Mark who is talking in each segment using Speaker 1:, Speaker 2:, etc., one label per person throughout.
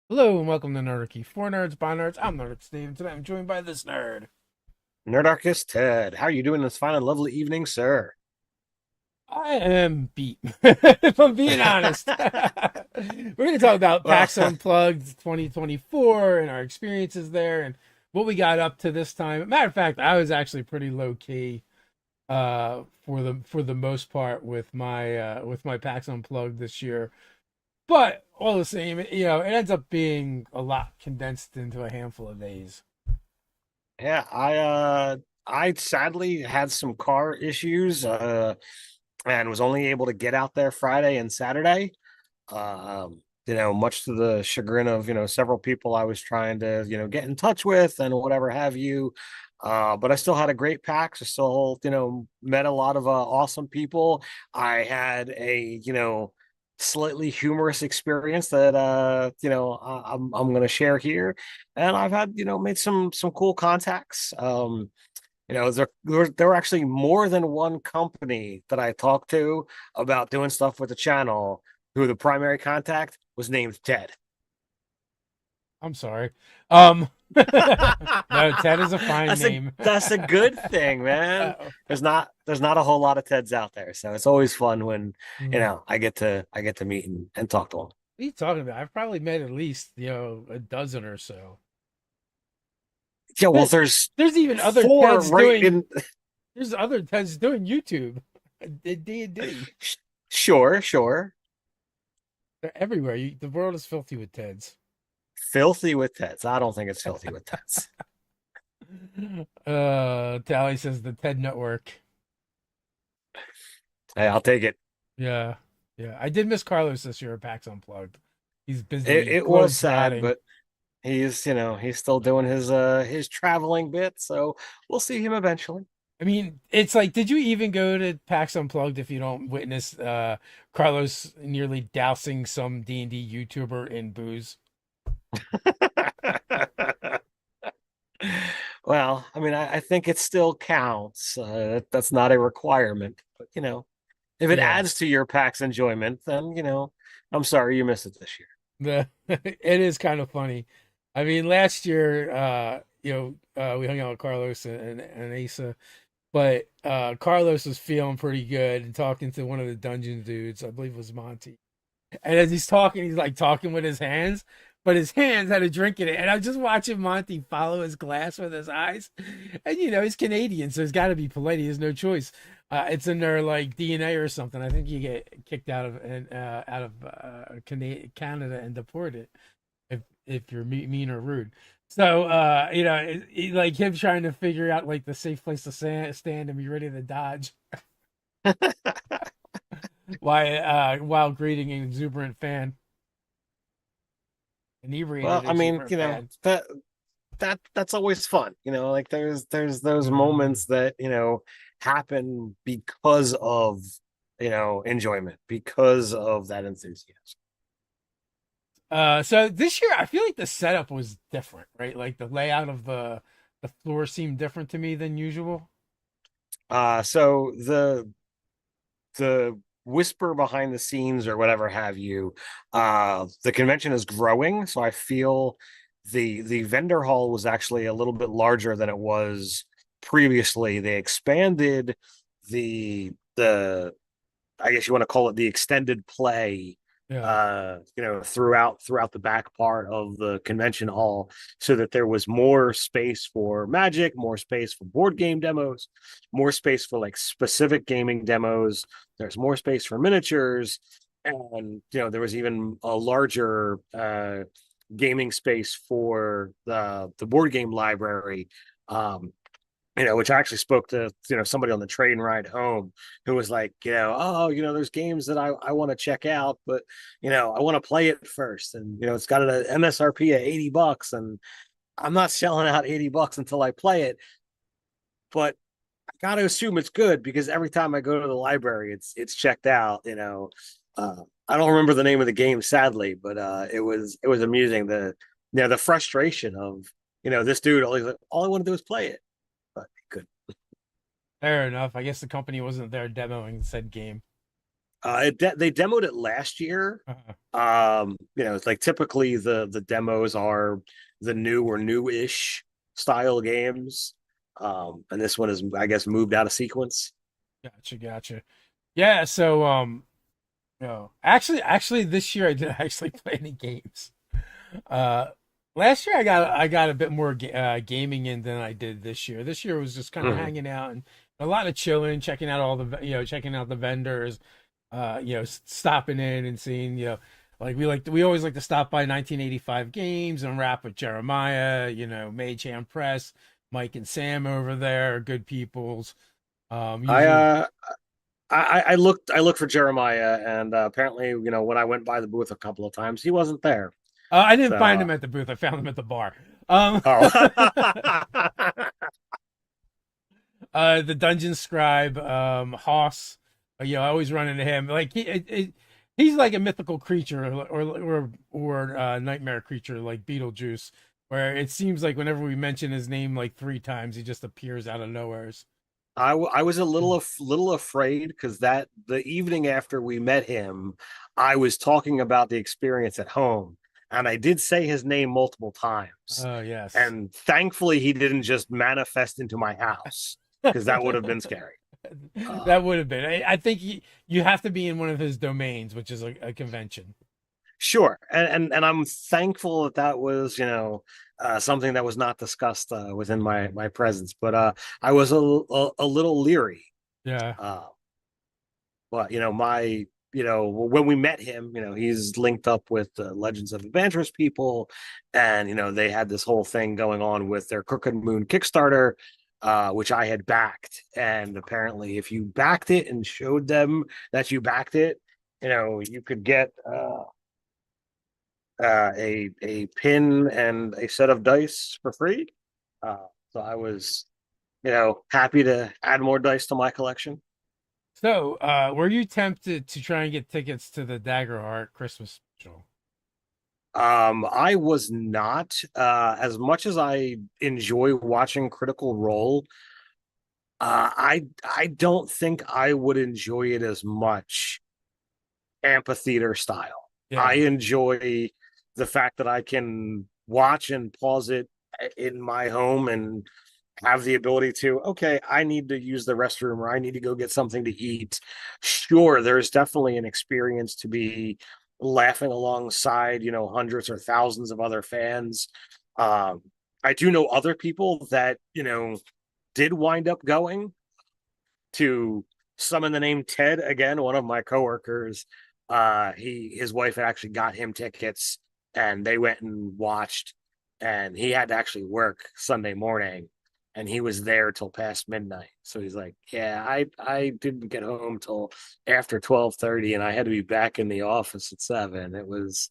Speaker 1: Hello and welcome to Nerdarchy. For nerds, by nerds, I'm Nerd Steve. Today I'm joined by this nerd.
Speaker 2: Nerdarchy Ted, how are you doing this fine and lovely evening, sir?
Speaker 1: I am beat, if I'm being honest. We're going to talk about
Speaker 2: Well,
Speaker 1: PAX Unplugged 2024 and our experiences there and what we got up to this time. Matter of fact, I was actually pretty low key for the most part with my PAX Unplugged this year. But all the same, it ends up being a lot condensed into a handful of days.
Speaker 2: yeah, I sadly had some car issues and was only able to get out there Friday and Saturday. Much to the chagrin of, several people I was trying to, get in touch with and whatever have you. But I still had a great PAX. I still, met a lot of awesome people. I had a, slightly humorous experience that I'm going to share here, and I've had, made some cool contacts. There were actually more than one company that I talked to about doing stuff with the channel, who the primary contact was named Ted.
Speaker 1: I'm sorry. Um, no, Ted is a fine
Speaker 2: that's a
Speaker 1: name.
Speaker 2: that's a good thing, man.
Speaker 1: What
Speaker 2: There's not a whole lot of Teds out there, so it's always fun when
Speaker 1: are
Speaker 2: I get to meet and talk to them.
Speaker 1: you talking about? I've probably met at least a dozen or so.
Speaker 2: Yeah, well,
Speaker 1: There,
Speaker 2: there's
Speaker 1: there's even other
Speaker 2: four
Speaker 1: Teds
Speaker 2: right
Speaker 1: doing.
Speaker 2: in.
Speaker 1: There's other Teds doing YouTube, D&D.
Speaker 2: Sure.
Speaker 1: They're everywhere. The world is filthy with Teds.
Speaker 2: Filthy with Teds. I don't think it's filthy with Teds.
Speaker 1: Tally says the Ted Network.
Speaker 2: Hey, I'll take it.
Speaker 1: Yeah, yeah. I did miss Carlos this year at PAX Unplugged. He's
Speaker 2: It,
Speaker 1: busy
Speaker 2: it was
Speaker 1: globe
Speaker 2: sad,
Speaker 1: trotting.
Speaker 2: but he's still doing his traveling bit, so we'll see him eventually.
Speaker 1: I mean, it's like, did you even go to PAX Unplugged if you don't witness Carlos nearly dousing some D&D YouTuber in booze?
Speaker 2: Well, I mean, I think it still counts. That's not a requirement, but if it
Speaker 1: Yeah,
Speaker 2: adds to your PAX enjoyment, then I'm sorry you missed it this year.
Speaker 1: it is kind of funny. I mean, last year, we hung out with Carlos and Asa, but Carlos was feeling pretty good and talking to one of the dungeon dudes. I believe it was Monty. And as he's talking, he's like talking with his hands, but his hands had a drink in it. And I'm just watching Monty follow his glass with his eyes. And he's Canadian, so he's got to be polite. He has no choice. It's in their like DNA or something. I think you get kicked out of Canada and deported if you're mean or rude. So like him trying to figure out like the safe place to stand and be ready to dodge while greeting an exuberant fan.
Speaker 2: Well,
Speaker 1: Inebriated
Speaker 2: I mean,
Speaker 1: exuberant fan.
Speaker 2: that's always fun. Like there's those
Speaker 1: Mm.
Speaker 2: moments that happen because of enjoyment, because of that enthusiasm.
Speaker 1: So this year I feel like the setup was different, right? Like the layout of the floor seemed different to me than usual.
Speaker 2: So the whisper behind the scenes or whatever have you, the convention is growing, so I feel the vendor hall was actually a little bit larger than it was previously. They expanded the I guess you want to call it the extended play,
Speaker 1: Yeah.
Speaker 2: throughout the back part of the convention hall, so that there was more space for Magic, more space for board game demos, more space for like specific gaming demos. There's more space for miniatures, and there was even a larger gaming space for the board game library. Which I actually spoke to, somebody on the train ride home who was like, oh, there's games that I want to check out, but, I want to play it first. And, it's got an MSRP at $80, and I'm not selling out $80 until I play it. But I got to assume it's good because every time I go to the library, it's checked out. I don't remember the name of the game, sadly, but it was amusing. The frustration of, this dude, all I want to do is play it, but he couldn't.
Speaker 1: Fair enough. I guess the company wasn't there demoing said game.
Speaker 2: They demoed it last year.
Speaker 1: Uh,
Speaker 2: It's like typically the demos are the new or new-ish style games. And this one is, I guess, moved out of sequence.
Speaker 1: gotcha, gotcha. Yeah, so no, actually, this year I didn't actually play any games. Uh, Last year I got a bit more gaming in than I did this year. This year was just kind of
Speaker 2: Mhm.
Speaker 1: hanging out and a lot of chilling, checking out all the checking out the vendors, stopping in and seeing like we always like to stop by 1985 games and wrap with Jeremiah, Mage Hand Press, Mike and Sam over there, are good peoples.
Speaker 2: I
Speaker 1: Usually,
Speaker 2: uh I looked for Jeremiah, and apparently, when I went by the booth a couple of times, he wasn't there.
Speaker 1: I didn't
Speaker 2: So,
Speaker 1: find him at the booth. I found him at the bar. Um,
Speaker 2: oh,
Speaker 1: the dungeon scribe, Hoss. I always run into him. Like he's like a mythical creature or nightmare creature like Beetlejuice, where it seems like whenever we mention his name like three times, he just appears out of nowhere.
Speaker 2: I was a little afraid because that the evening after we met him, I was talking about the experience at home, and I did say his name multiple times.
Speaker 1: Oh yes.
Speaker 2: And thankfully, he didn't just manifest into my house because that would have been scary.
Speaker 1: That
Speaker 2: Um,
Speaker 1: would have been. I think you have to be in one of his domains, which is a convention.
Speaker 2: Sure, and I'm thankful that that was something that was not discussed within my presence, but I was a little leery.
Speaker 1: Yeah.
Speaker 2: Uh, but when we met him, he's linked up with the Legends of Adventurous people, and they had this whole thing going on with their Crooked Moon Kickstarter, which I had backed, and apparently, if you backed it and showed them that you backed it, you could get a pin and a set of dice for free. So I was, happy to add more dice to my collection.
Speaker 1: So, were you tempted to try and get tickets to the Daggerheart Christmas special?
Speaker 2: I was not, as much as I enjoy watching Critical Role. I don't think I would enjoy it as much amphitheater style. I
Speaker 1: Yeah.
Speaker 2: enjoy the fact that I can watch and pause it in my home and have the ability to, okay, I need to use the restroom or I need to go get something to eat. Sure, there's definitely an experience to be laughing alongside, hundreds or thousands of other fans. Um, I do know other people that, did wind up going to summon the name Ted again, one of my coworkers. His wife had actually got him tickets and they went and watched, and he had to actually work Sunday morning and he was there till past midnight. So he's like, yeah, I didn't get home till after 12:30 and I had to be back in the office at 7. It was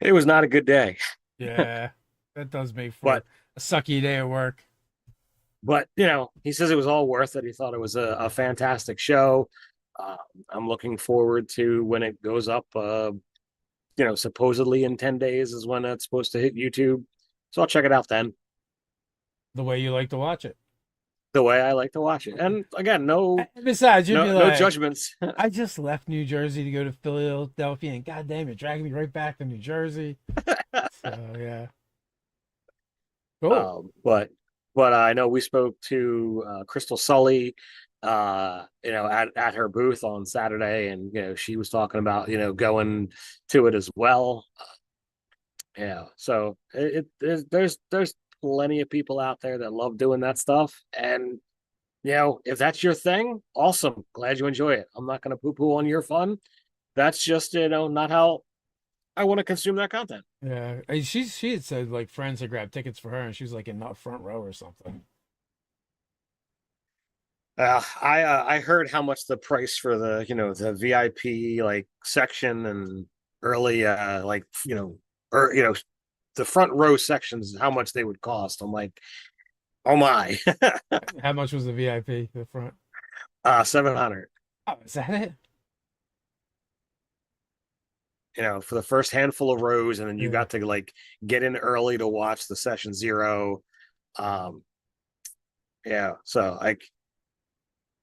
Speaker 2: not a good day.
Speaker 1: Yeah. That does make for
Speaker 2: But
Speaker 1: a sucky day at work.
Speaker 2: he says it was all worth it. He thought it was a fantastic show. Uh, I'm looking forward to when it goes up. Supposedly in 10 days is when it's supposed to hit YouTube. So I'll check it out then,
Speaker 1: The way you like to watch it.
Speaker 2: the way I like to watch it. And again,
Speaker 1: Besides, you'd be
Speaker 2: no
Speaker 1: like,
Speaker 2: judgments.
Speaker 1: I just left New Jersey to go to Philadelphia, and goddamn, you're dragging me right back to New Jersey. So yeah, cool.
Speaker 2: But I know we spoke to Crystal Sully, at her booth on Saturday, and she was talking about going to it as well. Yeah, so there's plenty of people out there that love doing that stuff, and if that's your thing, awesome. Glad you enjoy it. I'm not going to poo poo on your fun. That's just not how I want to consume that content.
Speaker 1: Yeah, and she had said like friends had grabbed tickets for her, and she was like in the front row or something.
Speaker 2: I heard how much the price for the VIP like section and early or the front row sections, how much they would cost. I'm like, oh my.
Speaker 1: How much was the VIP, the front?
Speaker 2: 700.
Speaker 1: Oh, is that it?
Speaker 2: For the first handful of rows, and then you
Speaker 1: Yeah.
Speaker 2: got to like get in early to watch the session zero. Um, yeah, so like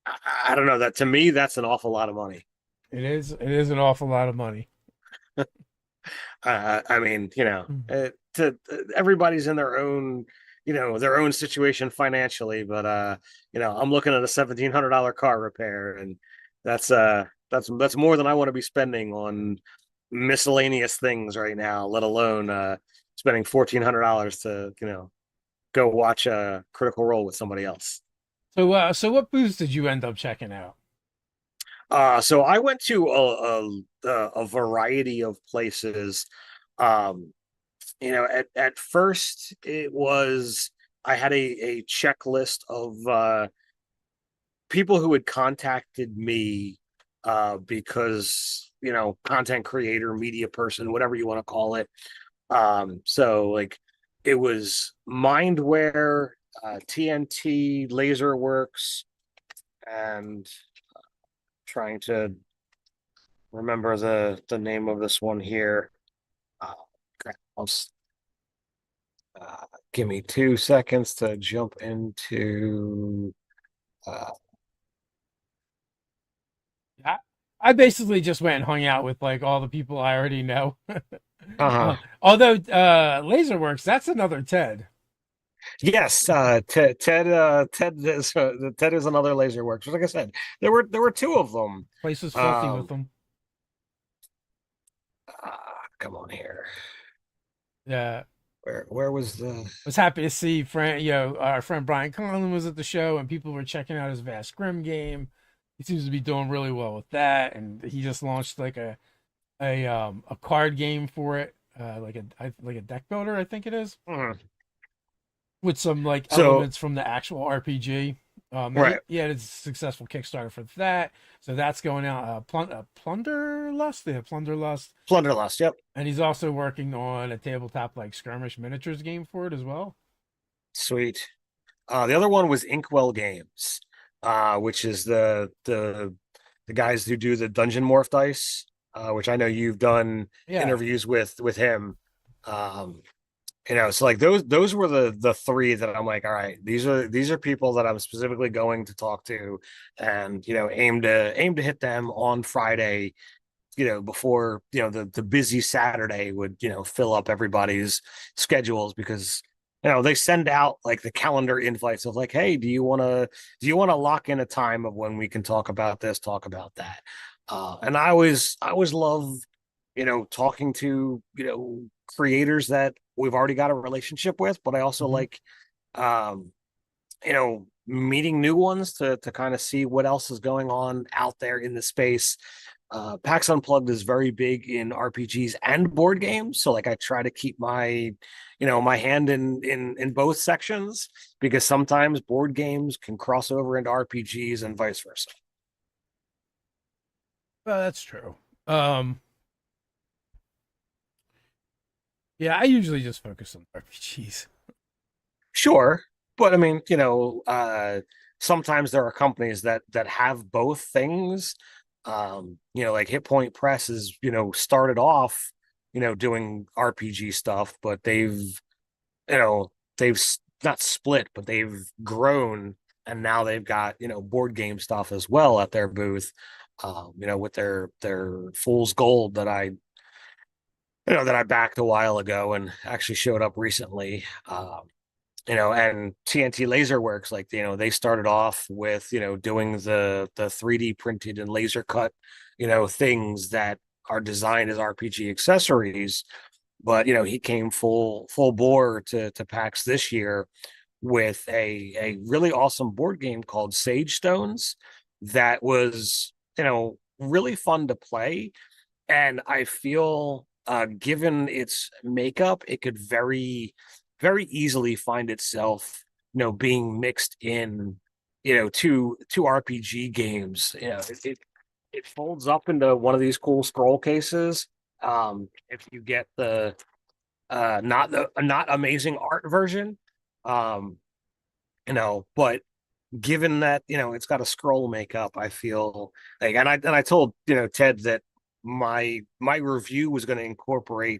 Speaker 2: I don't know, that to me that's an awful lot of money.
Speaker 1: It is an awful lot of money.
Speaker 2: I mean,
Speaker 1: Mm.
Speaker 2: everybody's in their own, their own situation financially, but I'm looking at a $1,700 car repair, and that's more than I want to be spending on miscellaneous things right now, let alone spending $1,400 to, go watch a Critical Role with somebody else.
Speaker 1: So what booths did you end up checking out?
Speaker 2: So I went to a variety of places. Um, at first it was I had a checklist of people who had contacted me because content creator, media person, whatever you want to call it. So like it was Mindware, TNT, Laserworks, and trying to remember the name of this one here. Uh, I'll give me 2 seconds to jump into. Uh,
Speaker 1: I, I basically just went and hung out with like all the people I already know.
Speaker 2: uh
Speaker 1: Although Laserworks, that's another Ted.
Speaker 2: Yes, Ted is another laser works. Like I said, there were two of them.
Speaker 1: Place was filthy with
Speaker 2: Um,
Speaker 1: them.
Speaker 2: come on here.
Speaker 1: Yeah,
Speaker 2: Where was the?
Speaker 1: was happy to see our friend Brian Conlon was at the show, and people were checking out his Vast Grim game. He seems to be doing really well with that, and he just launched like a card game for it, like a deck builder, I think it is,
Speaker 2: Mhm.
Speaker 1: with some like
Speaker 2: So
Speaker 1: elements from the actual RPG.
Speaker 2: right,
Speaker 1: He had a successful Kickstarter for that, so that's going out. Plunderlust, yeah, Plunderlust,
Speaker 2: Plunderlust. Yep,
Speaker 1: and he's also working on a tabletop like skirmish miniatures game for it as well.
Speaker 2: sweet. The other one was Inkwell Games, which is the guys who do the Dungeon Morph dice, which I know you've done
Speaker 1: Yeah.
Speaker 2: interviews with him. Um, so like those were the three that I'm like, all right, these are people that I'm specifically going to talk to, and aim to hit them on Friday, before the busy Saturday would fill up everybody's schedules, because they send out like the calendar invites of like, hey, do you want to lock in a time of when we can talk about this, talk about that. And I always love talking to creators that we've already got a relationship with, but I also
Speaker 1: Hmm.
Speaker 2: like meeting new ones to kind of see what else is going on out there in the space. Pax Unplugged is very big in RPGs and board games, so like I try to keep my hand in both sections, because sometimes board games can cross over into RPGs and vice versa.
Speaker 1: Well, that's true. Um, yeah, I usually just focus on RPGs.
Speaker 2: Sure, but I mean, sometimes there are companies that have both things. Like Hit Point Press is, started off, doing RPG stuff, but they've not split, but they've grown, and now they've got, board game stuff as well at their booth. With their Fool's Gold that I backed a while ago and actually showed up recently. And TNT Laserworks, like, they started off with, doing the 3D printed and laser cut, things that are designed as RPG accessories. But, he came full bore to PAX this year with a really awesome board game called Sage Stones that was, really fun to play. And I feel, given its makeup, it could very, very easily find itself, being mixed in, to RPG games. It folds up into one of these cool scroll cases. If you get the not amazing art version, um, but given that it's got a scroll makeup, I feel like, and I told Ted that my review was going to incorporate,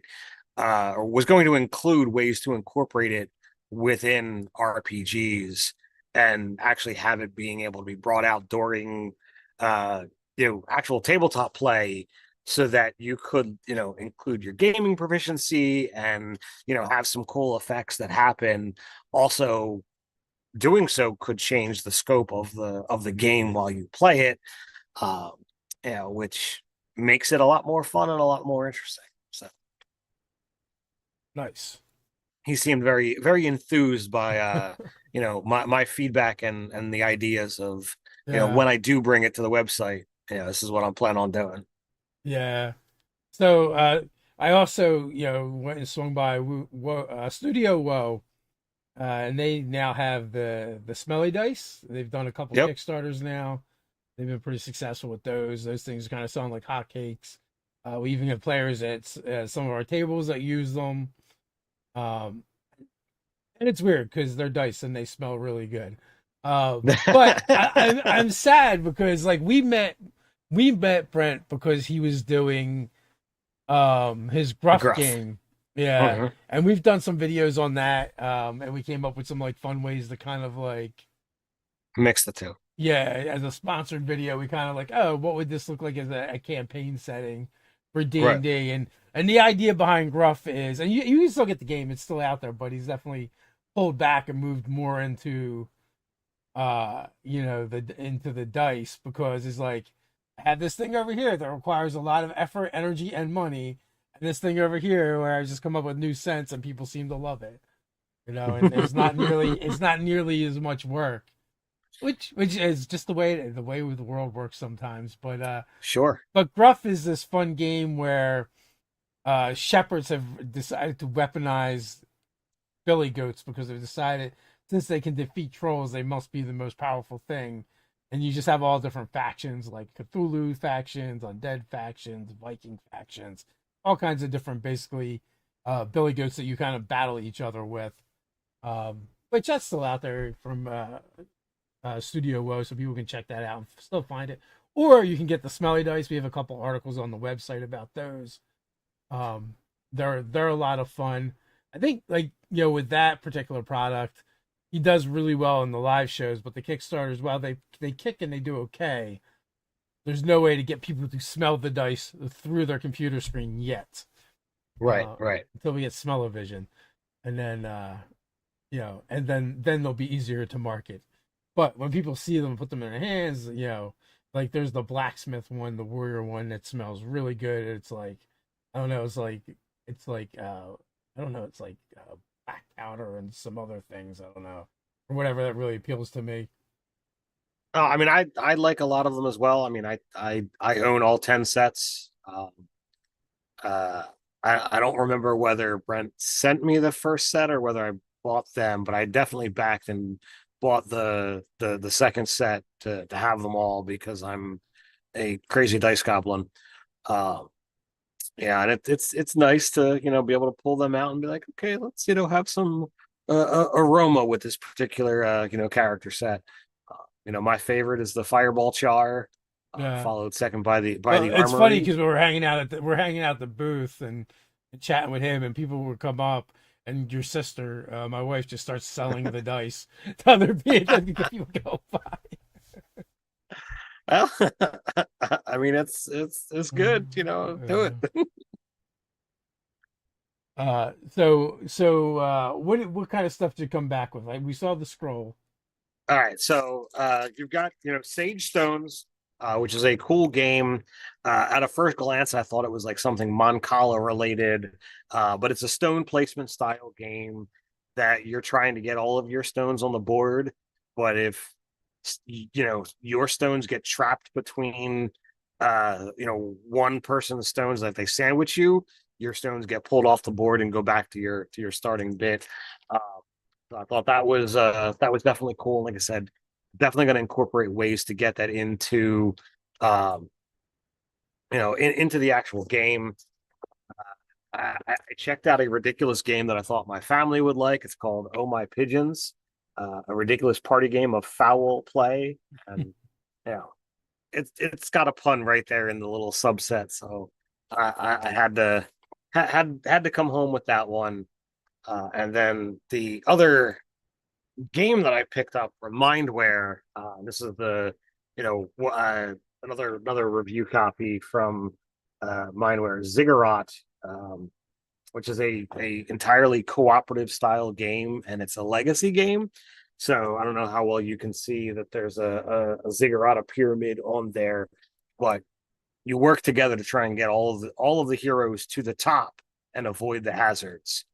Speaker 2: or was going to include ways to incorporate it within RPGs, and actually have it being able to be brought out during actual tabletop play, so that you could include your gaming proficiency and have some cool effects that happen. Also, doing so could change the scope of the game while you play it, um, which makes it a lot more fun and a lot more interesting. So
Speaker 1: Nice.
Speaker 2: he seemed very very enthused by my feedback and the ideas of
Speaker 1: Yeah.
Speaker 2: when I do bring it to the website. This is what I'm planning on doing.
Speaker 1: Yeah. So I also, went and swung by Studio Woe, and they now have the smelly dice. They've done a couple
Speaker 2: Yep.
Speaker 1: Kickstarters now. They've been pretty successful with those. Those things kind of sound like hotcakes. We even have players at some of our tables that use them. Um, and it's weird because they're dice and they smell really good. But I'm sad because like we met Brent because he was doing his gruff
Speaker 2: Gruff.
Speaker 1: game. Yeah.
Speaker 2: Mhm.
Speaker 1: And we've done some videos on that. And we came up with some like fun ways to kind of like,
Speaker 2: Mix the two.
Speaker 1: yeah, as a sponsored video, we kind of like, oh, what would this look like as a campaign setting for
Speaker 2: Right.
Speaker 1: D&D? And the idea behind Gruff is, and you can still get the game, it's still out there, but he's definitely pulled back and moved more into the into the dice because it's like I have this thing over here that requires a lot of effort, energy, and money, and this thing over here where I just come up with new sense and people seem to love it. And it's not nearly as much work, which is just the way the world works sometimes.
Speaker 2: Sure.
Speaker 1: But Gruff is this fun game where shepherds have decided to weaponize billy goats because they've decided since they can defeat trolls, they must be the most powerful thing. And you just have all different factions like Cthulhu factions, undead factions, Viking factions, all kinds of different basically billy goats that you kind of battle each other with. Which that's still out there from Studio Woe, so people can check that out and still find it. Or you can get the smelly dice. We have a couple articles on the website about those. Um, they're a lot of fun. I think like with that particular product, he does really well in the live shows, but the Kickstarters, while they kick and they do okay, there's no way to get people to smell the dice through their computer screen yet.
Speaker 2: Right. Right.
Speaker 1: Until we get smell-o-vision, and then and then they'll be easier to market. But when people see them, put them in their hands, like there's the blacksmith one, the warrior one that smells really good. It's like I don't know, it's like I don't know, it's like black powder and some other things. I don't know, or whatever that really appeals to me.
Speaker 2: I mean, I like a lot of them as well. I mean, I own all 10 sets. Uh, I don't remember whether Brent sent me the first set or whether I bought them, but I definitely backed and bought the second set to have them all because I'm a crazy dice goblin. Um, yeah, and it's nice to be able to pull them out and be like, okay, let's have some aroma with this particular character set. My favorite is the Fireball Char,
Speaker 1: Yeah.
Speaker 2: followed second by
Speaker 1: Well,
Speaker 2: the
Speaker 1: it's funny
Speaker 2: Armory.
Speaker 1: because we're hanging out at the booth and chatting with him, and people would come up, and your sister, my wife, just starts selling the dice to other people go by.
Speaker 2: Well, I mean, it's good, do
Speaker 1: Uh,
Speaker 2: it.
Speaker 1: what kind of stuff did you come back with? Like we saw the scroll.
Speaker 2: All right, so you've got Sage Stones, which is a cool game. At a first glance, I thought it was like something Mancala related, but it's a stone placement style game that you're trying to get all of your stones on the board. But if your stones get trapped between one person's stones, that they sandwich you, your stones get pulled off the board and go back to your starting bit. Uh, so I thought that was definitely cool. Like I said, definitely going to incorporate ways to get that into um, into the actual game. I checked out a ridiculous game that I thought my family would like. It's called Oh My Pigeons, a ridiculous party game of foul play, and yeah, it's got a pun right there in the little subset. So I had to come home with that one. And then the other game that I picked up from Mindware. This is the another review copy from Mindware Ziggurat, which is a entirely cooperative style game, and it's a legacy game. So I don't know how well you can see that there's a ziggurat pyramid on there, but you work together to try and get all of the heroes to the top and avoid the hazards.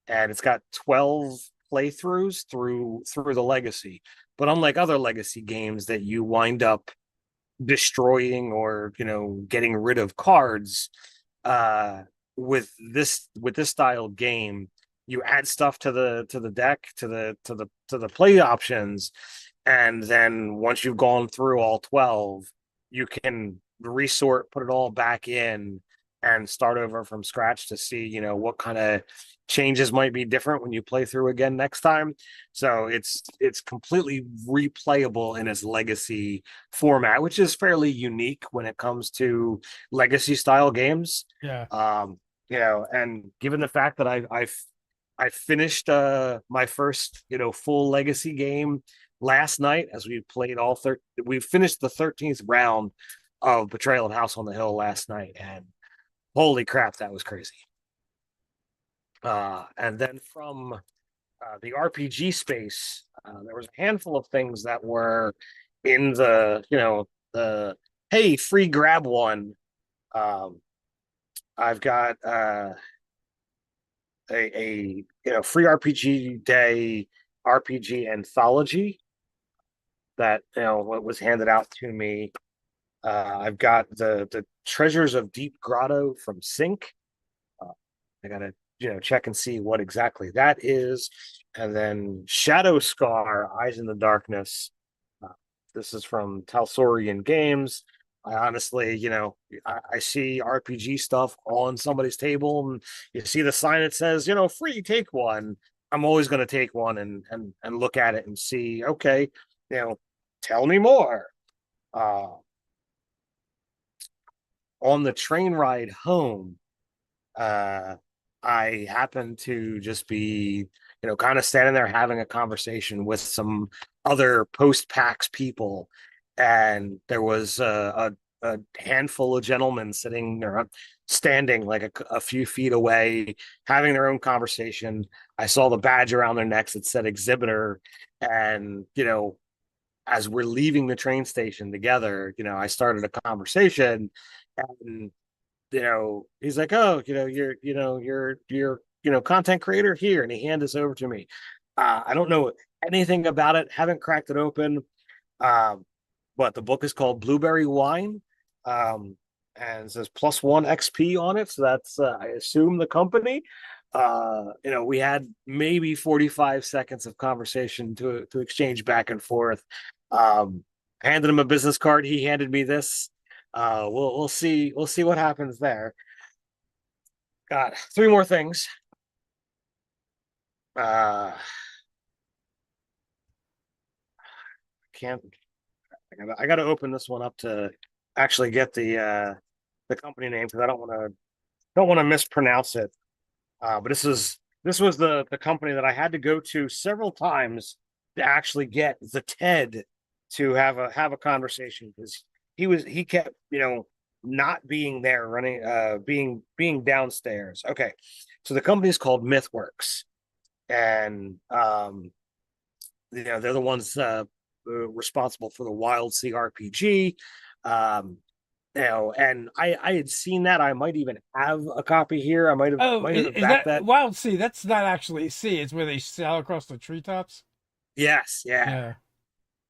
Speaker 2: And it's got 12 playthroughs through the legacy. But unlike other legacy games that you wind up destroying or getting rid of cards, uh with this style game, you add stuff to the deck, to the play options, and then once you've gone through all 12, you can resort, put it all back in, and start over from scratch to see what kind of changes might be different when you play through again next time. So it's completely replayable in its legacy format, which is fairly unique when it comes to legacy style games.
Speaker 1: Yeah.
Speaker 2: And given the fact that I finished my first full legacy game last night, as we finished the 13th round of Betrayal of House on the Hill last night, and holy crap, that was crazy. And then from the RPG space, there was a handful of things that were in the hey, free grab one. Um, I've got a free RPG day RPG anthology that what was handed out to me. I've got the Treasures of Deep Grotto from Sync. I gotta check and see what exactly that is, and then Shadow Scar: Eyes in the Darkness. Uh, this is from Talsorian Games. I honestly, I see RPG stuff on somebody's table, and you see the sign that says, free, take one. I'm always going to take one and look at it and see, okay, tell me more. Uh, on the train ride home, uh, I happened to just be, kind of standing there having a conversation with some other post PAX people, and there was a handful of gentlemen sitting or standing like a few feet away, having their own conversation. I saw the badge around their necks that said exhibitor, and as we're leaving the train station together, I started a conversation, and he's like, oh, you're content creator here, and he handed this over to me. I don't know anything about it, haven't cracked it open, um, but the book is called Blueberry Wine, and it says +1 XP on it, so that's I assume the company. We had maybe 45 seconds of conversation to exchange back and forth. Um, Handed him a business card. He handed me this. We'll see what happens there. Got three more things. Can't I gotta open this one up to actually get the company name, because I don't want to mispronounce it. But this was the company that I had to go to several times to actually get the Ted to have a conversation, because he kept not being there, running being downstairs. Okay, so the company is called MythWorks, and they're the ones responsible for the Wild Sea RPG. Um, and I had seen that. I might even have a copy here. I
Speaker 1: Oh,
Speaker 2: might have
Speaker 1: is
Speaker 2: backed
Speaker 1: that
Speaker 2: that.
Speaker 1: Wild Sea? That's not actually sea. It's where they sail across the treetops.
Speaker 2: Yes, yeah.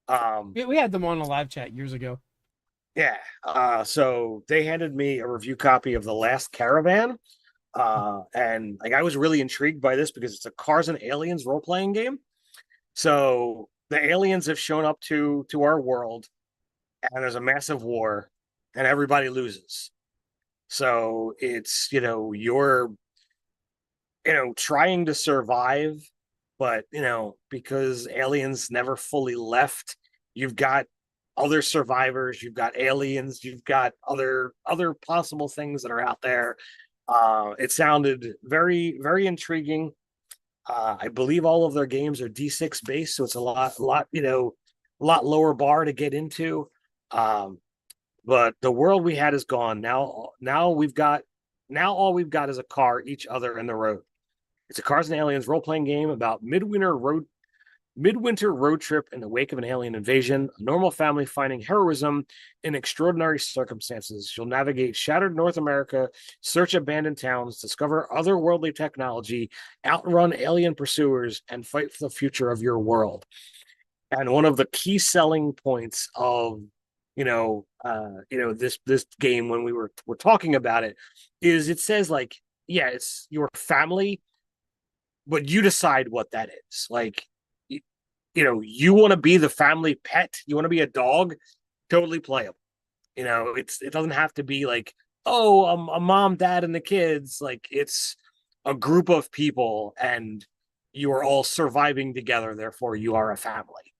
Speaker 1: Yeah.
Speaker 2: Um,
Speaker 1: We had them on a live chat years ago.
Speaker 2: yeah. So they handed me a review copy of The Last Caravan. And like I was really intrigued by this because it's a Cars and Aliens role-playing game. So the aliens have shown up to our world, and there's a massive war, and everybody loses. So it's you're trying to survive, but because aliens never fully left, you've got other survivors, you've got aliens, you've got other possible things that are out there. It sounded very, very intriguing. I believe all of their games are D6 based, so it's a lot lower bar to get into. Um, but the world we had is gone. Now all we've got is a car, each other, and the road. It's a Cars and Aliens role playing game about midwinter road trip in the wake of an alien invasion, a normal family finding heroism in extraordinary circumstances. You'll navigate shattered North America, search abandoned towns, discover otherworldly technology, outrun alien pursuers, and fight for the future of your world. And one of the key selling points of this game when we're talking about it is it says like, yeah, it's your family, but you decide what that is. Like, you want to be the family pet, you want to be a dog, totally playable. It doesn't have to be like, oh, a mom, dad, and the kids. Like, it's a group of people, and you are all surviving together. Therefore, you are a family.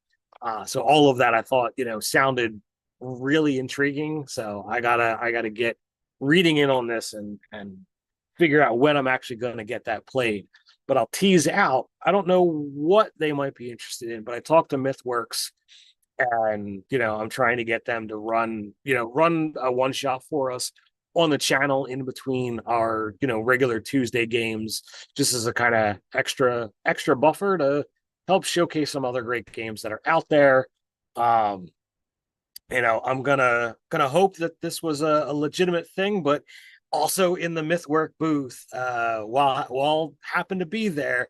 Speaker 2: So all of that I thought sounded really intriguing. So I gotta get reading in on this and figure out when I'm actually going to get that played. But I'll tease out. I don't know what they might be interested in, but I talked to MythWorks, and I'm trying to get them to run a one shot for us on the channel in between our regular Tuesday games, just as a kind of extra buffer to help showcase some other great games that are out there. um I'm gonna hope that this was a legitimate thing, but also in the MythWork booth, while happened to be there,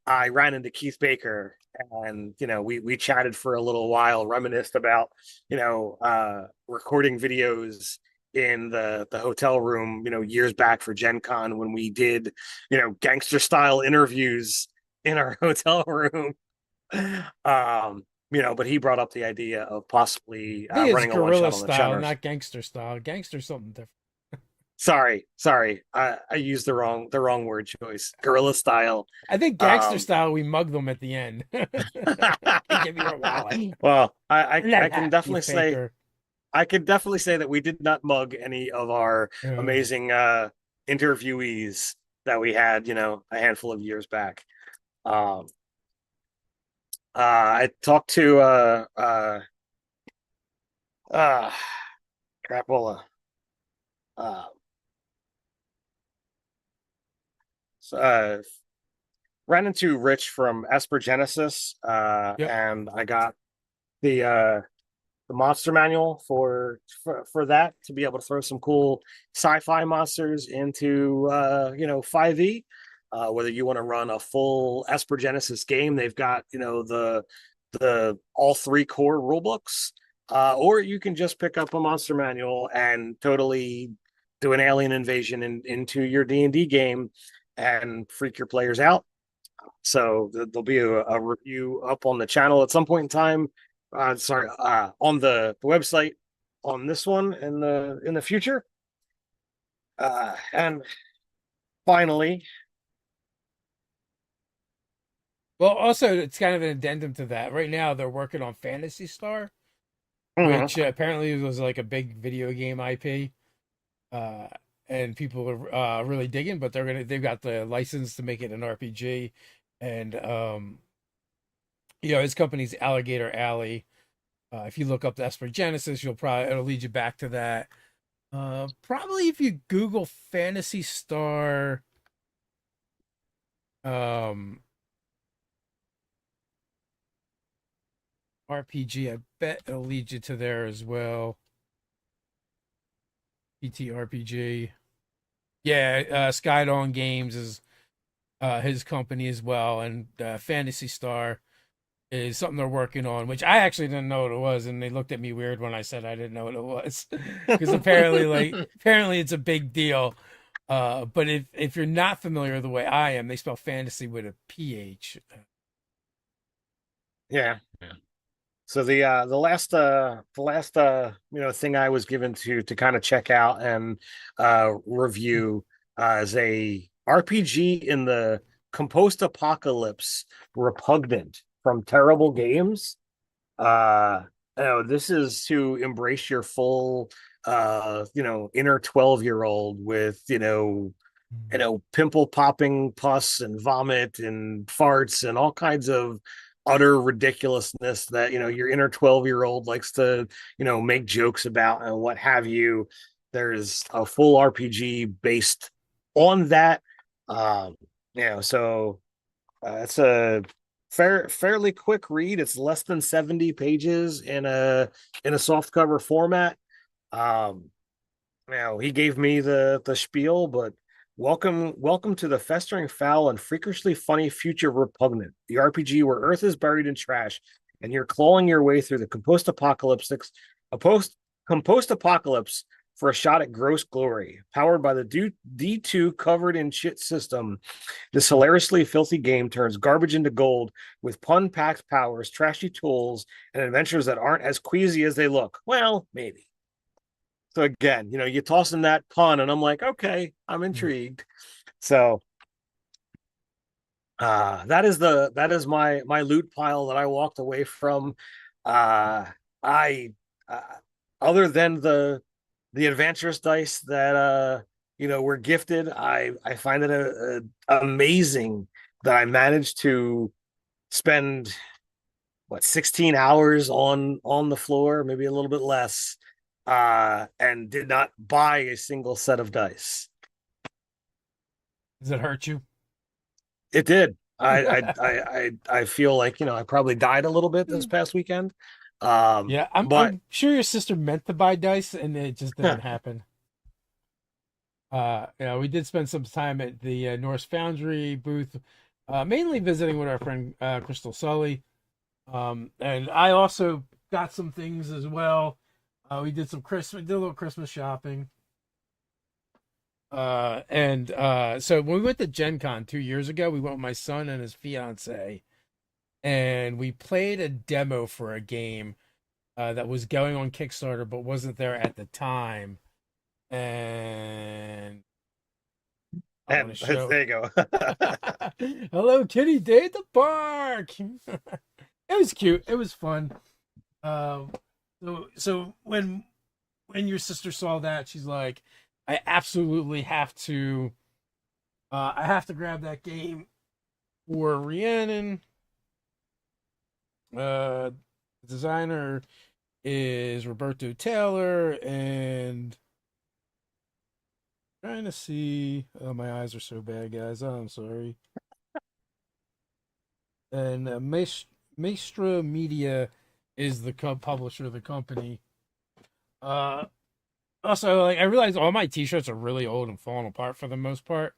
Speaker 2: I ran into Keith Baker, and we chatted for a little while, reminisced about recording videos in the hotel room, years back for Gen Con when we did gangster style interviews in our hotel room. But he brought up the idea of possibly
Speaker 1: I think it's
Speaker 2: running a one
Speaker 1: guerrilla
Speaker 2: shot on the
Speaker 1: style,
Speaker 2: channel.
Speaker 1: not gangster style. Gangster's something different.
Speaker 2: Sorry, I used the wrong word choice. Guerrilla style.
Speaker 1: I think gangster
Speaker 2: Um,
Speaker 1: style, we mug them at the end. Give you your wallet.
Speaker 2: well, I can definitely
Speaker 1: Keith
Speaker 2: say
Speaker 1: Baker.
Speaker 2: that we did not mug any of our
Speaker 1: Oh.
Speaker 2: amazing interviewees that we had, a handful of years back. Um, I talked to uh, Crapola. Uh, uh, Ran into Rich from Esper Genesis,
Speaker 1: Yep.
Speaker 2: and I got the monster manual for that to be able to throw some cool sci-fi monsters into 5e. Whether you want to run a full Esper Genesis game, they've got the all three core rule books, or you can just pick up a monster manual and totally do an alien invasion into your D&D game and freak your players out. So there'll be a review up on the channel at some point in time. Sorry, on the website on this one in the future. And finally,
Speaker 1: Well, also, it's kind of an addendum to that. Right now, they're working on Fantasy Star,
Speaker 2: mhm,
Speaker 1: which apparently was like a big video game IP. Uh, and people are really digging, but they've got the license to make it an RPG. And, his company's Alligator Alley. If you look up the Esper Genesis, it'll lead you back to that. Probably if you Google Fantasy Star, um, RPG, I bet it'll lead you to there as well. TTRPG. Yeah, Skydon Games is his company as well, and Fantasy Star is something they're working on, which I actually didn't know what it was, and they looked at me weird when I said I didn't know what it was, because apparently it's a big deal. But if you're not familiar the way I am, they spell fantasy with a PH.
Speaker 2: yeah. So the last thing I was given to kind of check out and review is a RPG in the Compost Apocalypse, Repugnant from Terrible Games. uh this is to embrace your full inner 12-year-old with pimple popping pus and vomit and farts and all kinds of utter ridiculousness that your inner 12-year-old likes to make jokes about and what have you. There's a full RPG based on that. um so it's a fairly quick read. It's less than 70 pages in a soft cover format. um he gave me the spiel, but welcome to the festering foul and freakishly funny future repugnant, the RPG where Earth is buried in trash, and you're clawing your way through the a compost apocalypse for a shot at gross glory. Powered by the D2 covered in shit system, this hilariously filthy game turns garbage into gold with pun-packed powers, trashy tools, and adventures that aren't as queasy as they look. Well, maybe. So again, you toss in that pun, and I'm like, okay, I'm intrigued. So that is my loot pile that I walked away from. I uh, Other than the adventurous dice that were gifted, I find it amazing that I managed to spend 16 hours on the floor, maybe a little bit less, and did not buy a single set of dice.
Speaker 1: Does it hurt you?
Speaker 2: It did. I feel like I probably died a little bit this past weekend.
Speaker 1: Yeah, I'm
Speaker 2: But
Speaker 1: I'm sure your sister meant to buy dice and it just
Speaker 2: huh,
Speaker 1: didn't happen. We did spend some time at the Norse Foundry booth, mainly visiting with our friend Crystal Sully. And I also got some things as well. We did did a little Christmas shopping. So when we went to Gen Con 2 years ago, we went with my son and his fiance, and we played a demo for a game that was going on Kickstarter but wasn't there at the time. And I want to
Speaker 2: and
Speaker 1: show.
Speaker 2: there you go.
Speaker 1: Hello Kitty Day at the park. It was cute. It was fun. Um, so when your sister saw that, she's like, I absolutely have to. I have to grab that game for Rhiannon. The designer is Roberto Taylor, and trying to see. Oh, my eyes are so bad, guys. Oh, I'm sorry. And Maestra Media is the publisher of the company. Uh, Also, like I realized all my T-shirts are really old and falling apart for the most part.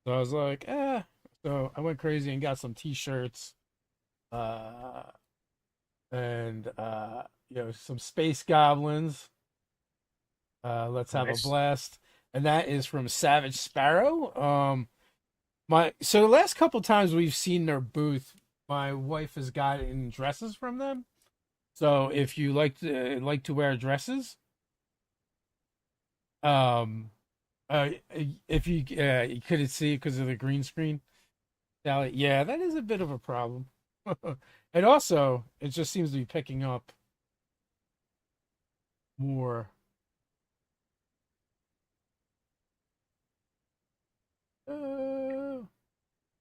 Speaker 1: So I was like, eh. So I went crazy and got some T-shirts, uh, and some Space Goblins. Let's have a
Speaker 2: Nice.
Speaker 1: blast, and that is from Savage Sparrow. The last couple times we've seen their booth, my wife has gotten dresses from them. So if you like to wear dresses, um, if you couldn't see because of the green screen, Sally, yeah, that is a bit of a problem. And also, it just seems to be picking up more.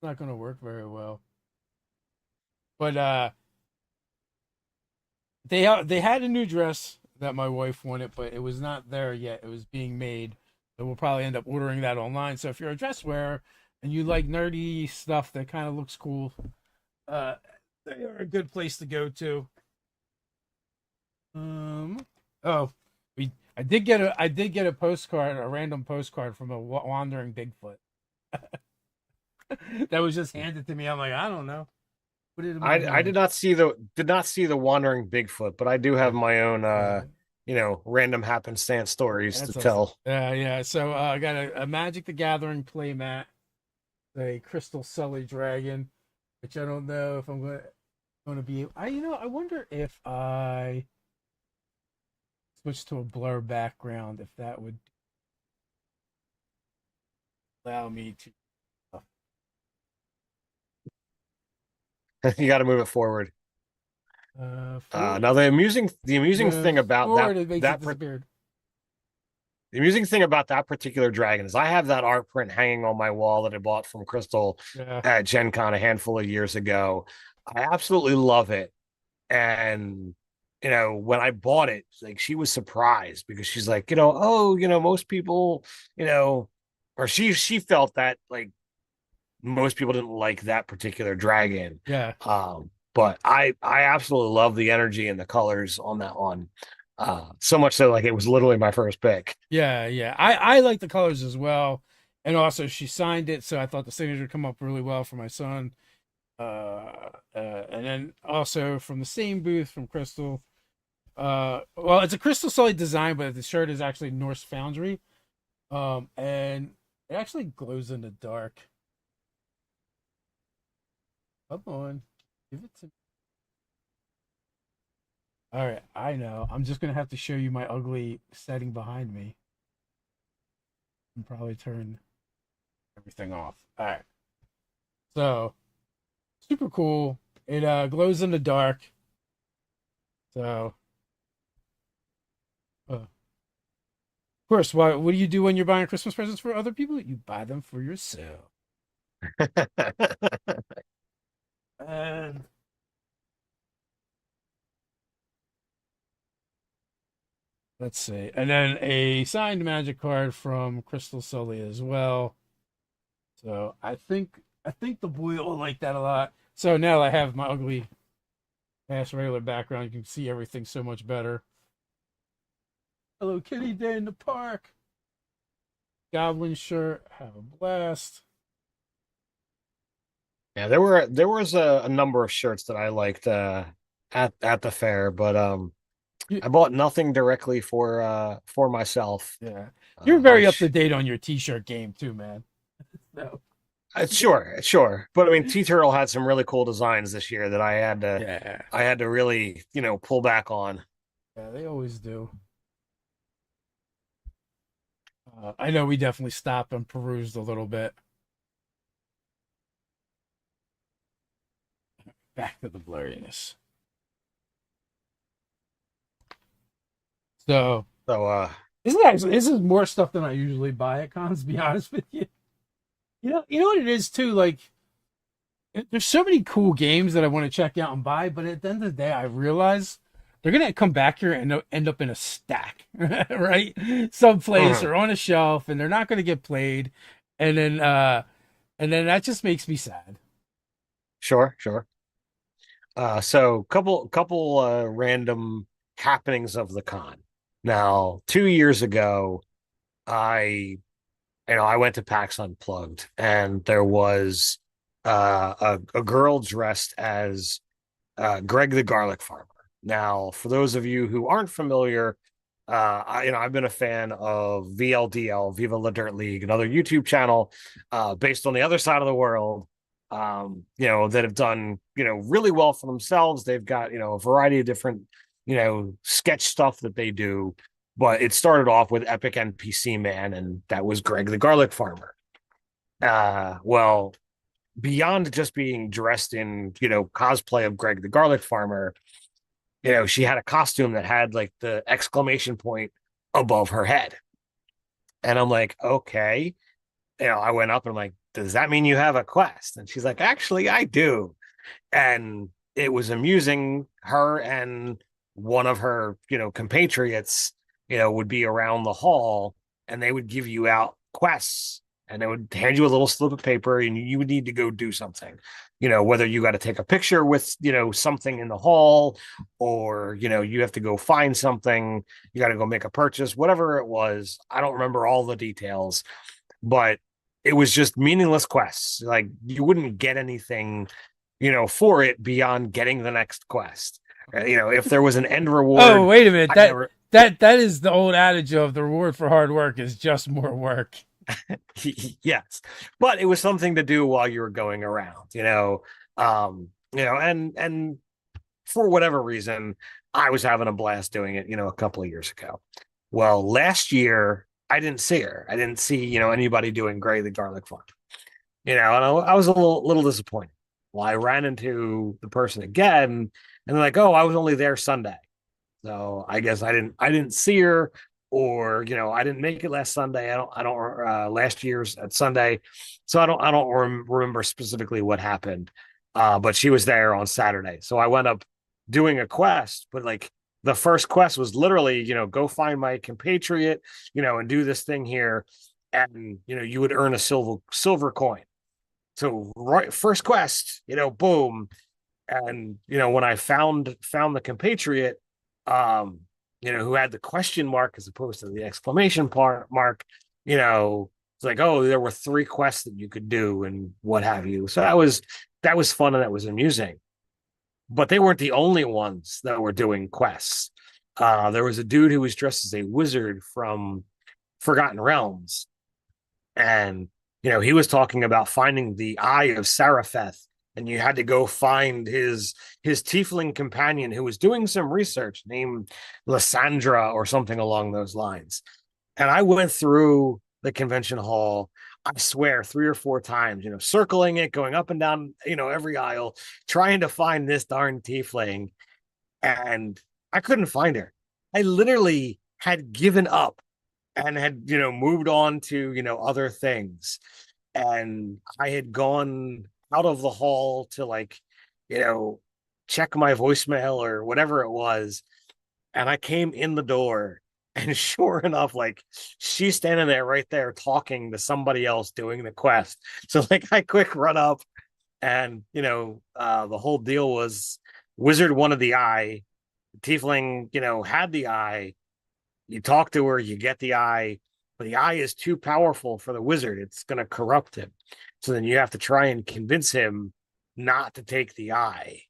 Speaker 1: Not going to work very well. But they had a new dress that my wife wanted, but it was not there yet. It was being made, so we'll probably end up ordering that online. So if you're a dress wearer and you like nerdy stuff that kind of looks cool, uh, they are a good place to go to. Oh, I did get a postcard, a random postcard from a wandering Bigfoot that was just handed to me. I'm like, I don't know, put it in my
Speaker 2: I
Speaker 1: home.
Speaker 2: did not see the wandering Bigfoot, but I do have
Speaker 1: Yeah,
Speaker 2: my own
Speaker 1: yeah.
Speaker 2: random happenstance stories to
Speaker 1: That's awesome.
Speaker 2: tell.
Speaker 1: Yeah. So I got a Magic the Gathering playmat, a Crystal Sully Dragon, which I don't know if I'm going to be. I wonder if I switch to a blur background, if that would allow me to.
Speaker 2: You got to move it forward.
Speaker 1: Forward,
Speaker 2: Now the amusing thing about
Speaker 1: forward, it makes it
Speaker 2: that
Speaker 1: disappear.
Speaker 2: the amusing thing about that particular dragon is I have that art print hanging on my wall that I bought from Crystal
Speaker 1: Yeah.
Speaker 2: at Gen Con a handful of years ago. I absolutely love it. And when I bought it, like she was surprised because she's like, oh, most people, you know, or she felt that like most people didn't like that particular dragon.
Speaker 1: Yeah,
Speaker 2: But I absolutely love the energy and the colors on that one. So much so like it was literally my first pick.
Speaker 1: yeah, yeah. I like the colors as well, and also she signed it, so I thought the signature would come up really well for my son. And then also from the same booth from Crystal. Well, it's a Crystal Sully design, but the shirt is actually Norse Foundry. And it actually glows in the dark. Come on, give it to me. All right, I know. I'm just gonna have to show you my ugly setting behind me and probably turn everything off. All right, so super cool. It glows in the dark. So, of course, what do you do when you're buying Christmas presents for other people? You buy them for yourself. And let's see. And then a signed magic card from Crystal Sully as well. So I think the boy will like that a lot. So now I have my ugly ass regular background. You can see everything so much better. Hello Kitty Day in the park. Goblin shirt. Have a blast.
Speaker 2: Yeah, there was a number of shirts that I liked at the fair, but I bought nothing directly for myself.
Speaker 1: Yeah. You're
Speaker 2: I
Speaker 1: very up to date on your t-shirt game too, man. No.
Speaker 2: sure, but I mean, T Turtle had some really cool designs this year that
Speaker 1: Yeah.
Speaker 2: I had to really pull back on.
Speaker 1: Yeah, they always do. I know we definitely stopped and perused a little bit. Back to the blurriness. So
Speaker 2: So
Speaker 1: this is more stuff than I usually buy at cons, to be honest with you. You know what it is too. Like, there's so many cool games that I want to check out and buy, but at the end of the day, I realize they're gonna come back here and end up in a stack, right? Someplace
Speaker 2: mhm,
Speaker 1: or on a shelf, and they're not gonna get played, and then that just makes me sad.
Speaker 2: sure. So couple random happenings of the con. Now, 2 years ago, I I went to PAX Unplugged, and there was a girl dressed as Greg the Garlic Farmer. Now, for those of you who aren't familiar, I've been a fan of VLDL, Viva La Dirt League, another YouTube channel based on the other side of the world, that have done, really well for themselves. They've got, a variety of different, sketch stuff that they do. But it started off with Epic NPC Man, and that was Greg the Garlic Farmer. Well, beyond just being dressed in, cosplay of Greg the Garlic Farmer, she had a costume that had like the exclamation point above her head. And I'm like, okay. I went up and I'm like, does that mean you have a quest? And she's like, actually, I do. And it was amusing. Her and one of her, compatriots, would be around the hall and they would give you out quests and they would hand you a little slip of paper and you would need to go do something. Whether you got to take a picture with, something in the hall or, you have to go find something, you got to go make a purchase, whatever it was. I don't remember all the details, but it was just meaningless quests. Like you wouldn't get anything, for it beyond getting the next quest. If there was an end
Speaker 1: Oh,
Speaker 2: reward,
Speaker 1: wait a minute.
Speaker 2: I
Speaker 1: That
Speaker 2: never.
Speaker 1: that that is the old adage of the reward for hard work is just more work.
Speaker 2: Yes, but it was something to do while you were going around. And for whatever reason, I was having a blast doing it. A couple of years ago. Well, last year I didn't see her. I didn't see anybody doing Gray the Garlic Farm. And I was a little disappointed. Well, I ran into the person again, and they're like, "Oh, I was only there Sunday, so I guess I didn't see her, or I didn't make it last Sunday. I don't last year's at Sunday, so I don't remember specifically what happened. but she was there on Saturday. So I went up doing a quest, but like the first quest was literally, go find my compatriot, and do this thing here. And, you would earn a silver coin. So right first quest, boom. And, when I found the compatriot, um, who had the question mark as opposed to the exclamation mark, it's like, oh, there were three quests that you could do and what have you. So that was fun and that was amusing. But they weren't the only ones that were doing quests. There was a dude who was dressed as a wizard from Forgotten Realms, and he was talking about finding the Eye of Sarapheth, and you had to go find his tiefling companion who was doing some research named Lysandra or something along those lines. And I went through the convention hall, I swear, three or four times, circling it, going up and down, every aisle, trying to find this darn tiefling. And I couldn't find her. I literally had given up and had, moved on to, other things. And I had gone out of the hall to like, you know, check my voicemail or whatever it was, and I came in the door, and sure enough, like she's standing there right there talking to somebody else doing the quest. So like I quick run up, and the whole deal was Wizard wanted the eye, Tiefling, had the eye. You talk to her, you get the eye, but the eye is too powerful for the wizard. It's going to corrupt him. So then you have to try and convince him not to take the eye.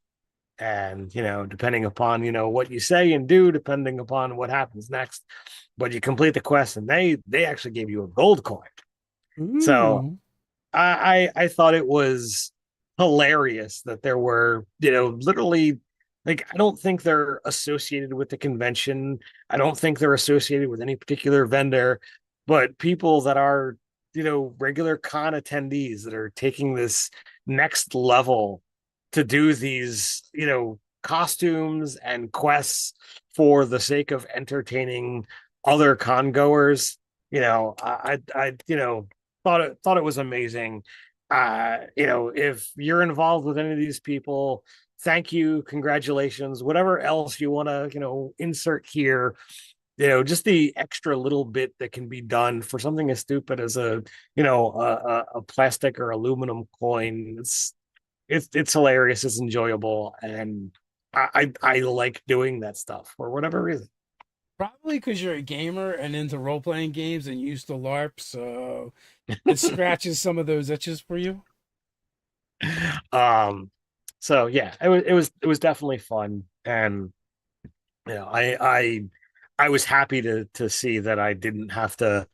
Speaker 2: And depending upon what you say and do, depending upon what happens next, but you complete the quest, and they actually gave you a gold coin. So
Speaker 1: Ooh.
Speaker 2: I thought it was hilarious that there were literally, like, I don't think they're associated with the convention. I don't think they're associated with any particular vendor, but people that are regular con attendees that are taking this next level to do these, costumes and quests for the sake of entertaining other con goers. I thought it was amazing. If you're involved with any of these people, thank you, congratulations, whatever else you want to, insert here. Just the extra little bit that can be done for something as stupid as a plastic or aluminum coin. It's hilarious. It's enjoyable, and I like doing that stuff for whatever reason.
Speaker 1: Probably because you're a gamer and into role playing games and used to LARP, so it scratches some of those itches for you.
Speaker 2: Um, so yeah, it was definitely fun, and I was happy to see that I didn't have to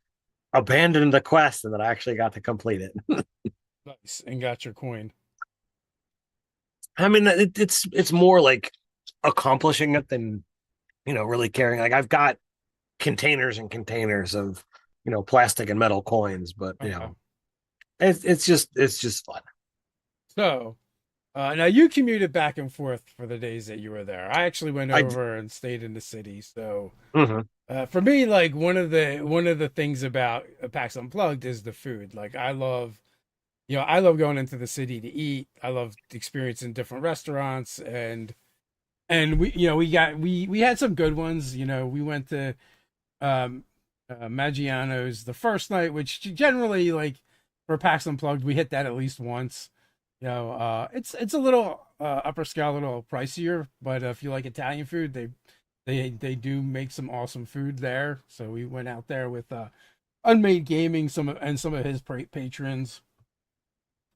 Speaker 2: abandon the quest and that I actually got to complete it.
Speaker 1: Nice, and got your coin.
Speaker 2: I mean, it's more like accomplishing it than really caring. Like I've got containers and containers of plastic and metal coins, but
Speaker 1: Okay.
Speaker 2: it's just fun.
Speaker 1: So, now you commuted back and forth for the days that you were there. I actually went
Speaker 2: I
Speaker 1: over and stayed in the city. So,
Speaker 2: mhm.
Speaker 1: for me, like one of the things about PAX Unplugged is the food. Like I love going into the city to eat. I love experiencing different restaurants, and we had some good ones. We went to um Maggiano's the first night, which generally, like, for PAX Unplugged, we hit that at least once. It's a little upper scale, a little pricier, but if you like Italian food, they do make some awesome food there. So we went out there with Unmade Gaming, some of his patrons,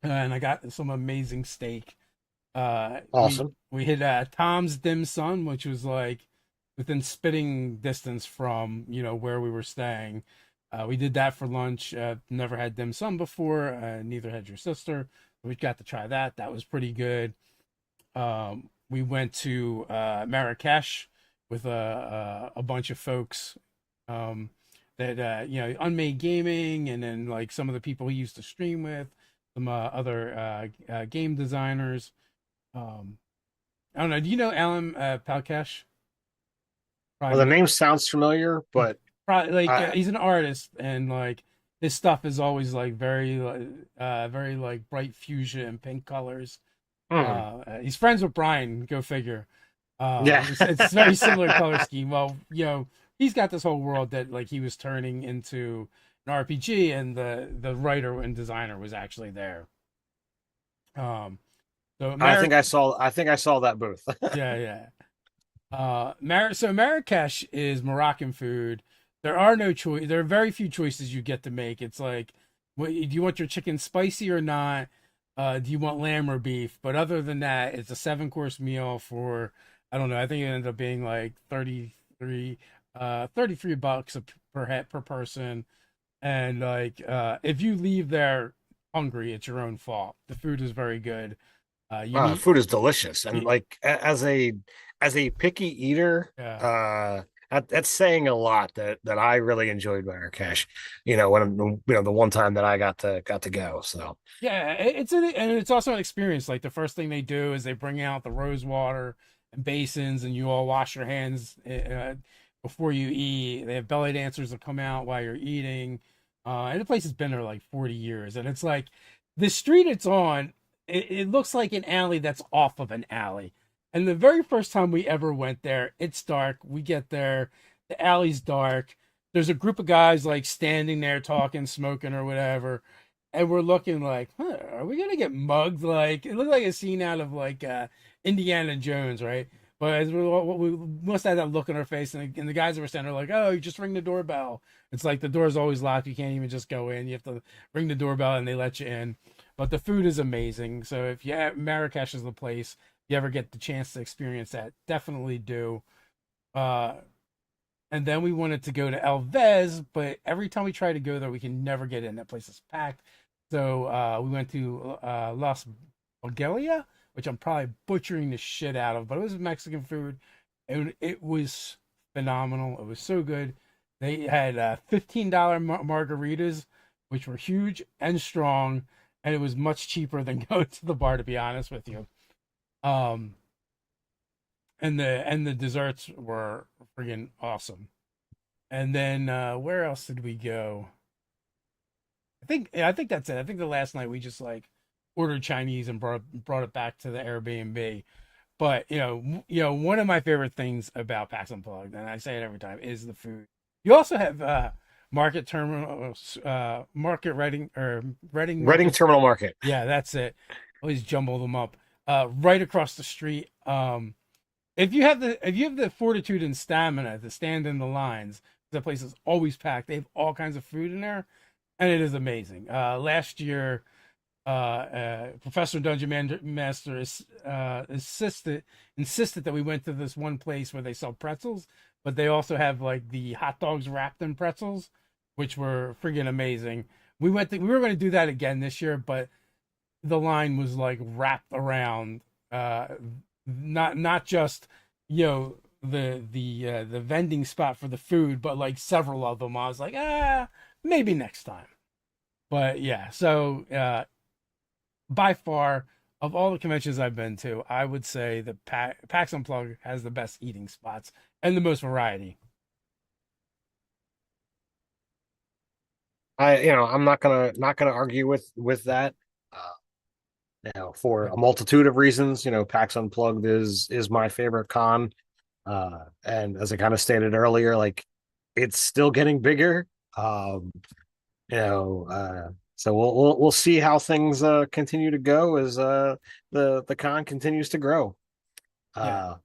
Speaker 1: and I got some amazing steak. We
Speaker 2: Awesome.
Speaker 1: we hit Tom's Dim Sum, which was like within spitting distance from where we were staying. We did that for lunch. Never had dim sum before. Neither had your sister. We got to try that. That was pretty good. We went to Marrakesh with a bunch of folks, um, that Unmade Gaming, and then like some of the people he used to stream with, some other game designers. Um, I don't know. Do you know Alan Palcash?
Speaker 2: Well, the
Speaker 1: Probably,
Speaker 2: name sounds familiar, but
Speaker 1: probably like
Speaker 2: I
Speaker 1: he's an artist, and like his stuff is always like very like bright fuchsia and pink colors.
Speaker 2: Mhm.
Speaker 1: He's friends with Brian. Go figure.
Speaker 2: Yeah.
Speaker 1: It's very similar color scheme. Well, he's got this whole world that like he was turning into an RPG, and the writer and designer was actually there. Um, so Mar
Speaker 2: I think I saw that booth.
Speaker 1: yeah, yeah. So Marrakesh is Moroccan food. There are no choice. There are very few choices you get to make. It's like, do you want your chicken spicy or not? Do you want lamb or beef? But other than that, it's a 7 course meal for, I don't know. I think it ended up being like 33 bucks per head per person. And like, if you leave there hungry, it's your own fault. The food is very good. You need,
Speaker 2: Food is delicious, and
Speaker 1: y-
Speaker 2: like as a picky eater,
Speaker 1: yeah.
Speaker 2: that's saying a lot that I really enjoyed Marrakesh. The one time that I got to go. So
Speaker 1: Yeah, and it's also an experience. Like the first thing they do is they bring out the rose water and basins, and you all wash your hands before you eat. They have belly dancers that come out while you're eating, and the place has been there like 40 years. And it's like the street it's on. It looks like an alley that's off of an alley. And the very first time we ever went there, it's dark. We get there, the alley's dark. There's a group of guys like standing there talking, smoking, or whatever, and we're looking like, huh, are we gonna get mugged? Like it looked like a scene out of like Indiana Jones, right? But as we must have that look on our face, and the guys that were standing there like, oh, you just ring the doorbell. It's like the door's always locked. You can't even just go in. You have to ring the doorbell, and they let you in. But the food is amazing. So if Marrakesh is the place, if you ever get the chance to experience that, definitely do. Uh, and then we wanted to go to Elvez, but every time we try to go there, we can never get in. That place is packed. So we went to Las Bulgaria, which I'm probably butchering the shit out of, but it was Mexican food. It was phenomenal. It was so good. They had $15 margaritas, which were huge and strong, and it was much cheaper than going to the bar, to be honest with you. Um, and the desserts were friggin' awesome. And then where else did we go? I think that's it. I think the last night we just like ordered Chinese and brought it back to the Airbnb. But one of my favorite things about Pax Unplugged, and I say it every time, is the food. You also have market terminals, market Reading or Reading
Speaker 2: Reading
Speaker 1: Market.
Speaker 2: Terminal Market.
Speaker 1: Yeah, that's it. Always jumble them up. Right across the street. If you have the fortitude and stamina to stand in the lines, the place is always packed. They have all kinds of food in there, and it is amazing. Last year, Professor Master insisted that we went to this one place where they sell pretzels, but they also have like the hot dogs wrapped in pretzels, which were friggin' amazing. We were going to do that again this year, but the line was like wrapped around not just the vending spot for the food, but like several of them. I was like, maybe next time. But yeah, so by far of all the conventions I've been to, I would say that PAX Unplugged has the best eating spots and the most variety.
Speaker 2: I'm not gonna argue with that. For a multitude of reasons, PAX Unplugged is my favorite con. And as I kind of stated earlier, like it's still getting bigger. You know, so we'll see how things continue to go as the con continues to grow.
Speaker 1: Yeah.
Speaker 2: Uh,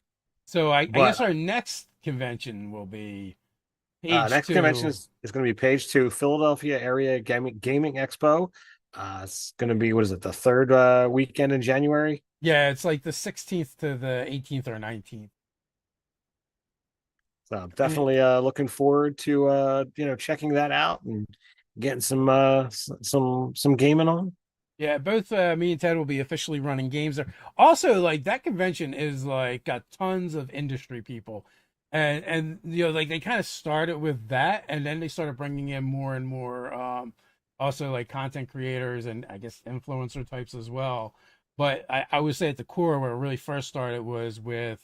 Speaker 1: So I
Speaker 2: but
Speaker 1: guess our next convention will be
Speaker 2: Next convention
Speaker 1: Page 2.
Speaker 2: is going to be Page Two, Philadelphia Area Gaming Expo. It's going to be, what is it, the third weekend in January?
Speaker 1: Yeah, it's like the 16th to the 18th or 19th.
Speaker 2: So I'm
Speaker 1: And
Speaker 2: definitely looking forward to checking that out and getting some gaming on.
Speaker 1: yeah, both me and Ted will be officially running games there. Also, like that convention is like got tons of industry people, and like they kind of started with that, and then they started bringing in more and more, also like content creators and I guess influencer types as well. But I would say at the core where it really first started was with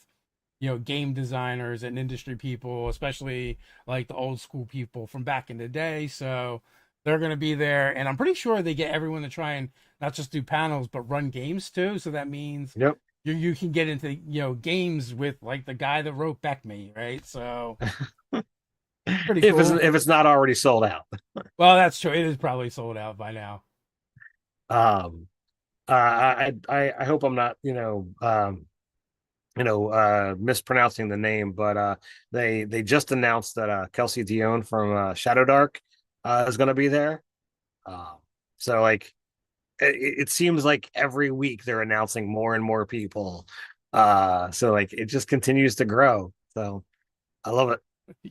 Speaker 1: game designers and industry people, especially like the old school people from back in the day. So they're going to be there, and I'm pretty sure they get everyone to try and not just do panels but run games too. So that means
Speaker 2: Yep.
Speaker 1: you can get into games with like the guy that wrote Beck Me, right? So pretty cool.
Speaker 2: If it's not already sold out.
Speaker 1: Well, that's true. It is probably sold out by now.
Speaker 2: Um, I hope I'm not mispronouncing the name, but they just announced that Kelsey Dion from Shadow Dark is going to be there. Um, so like it seems like every week they're announcing more and more people. So like it just continues to grow. So I love it.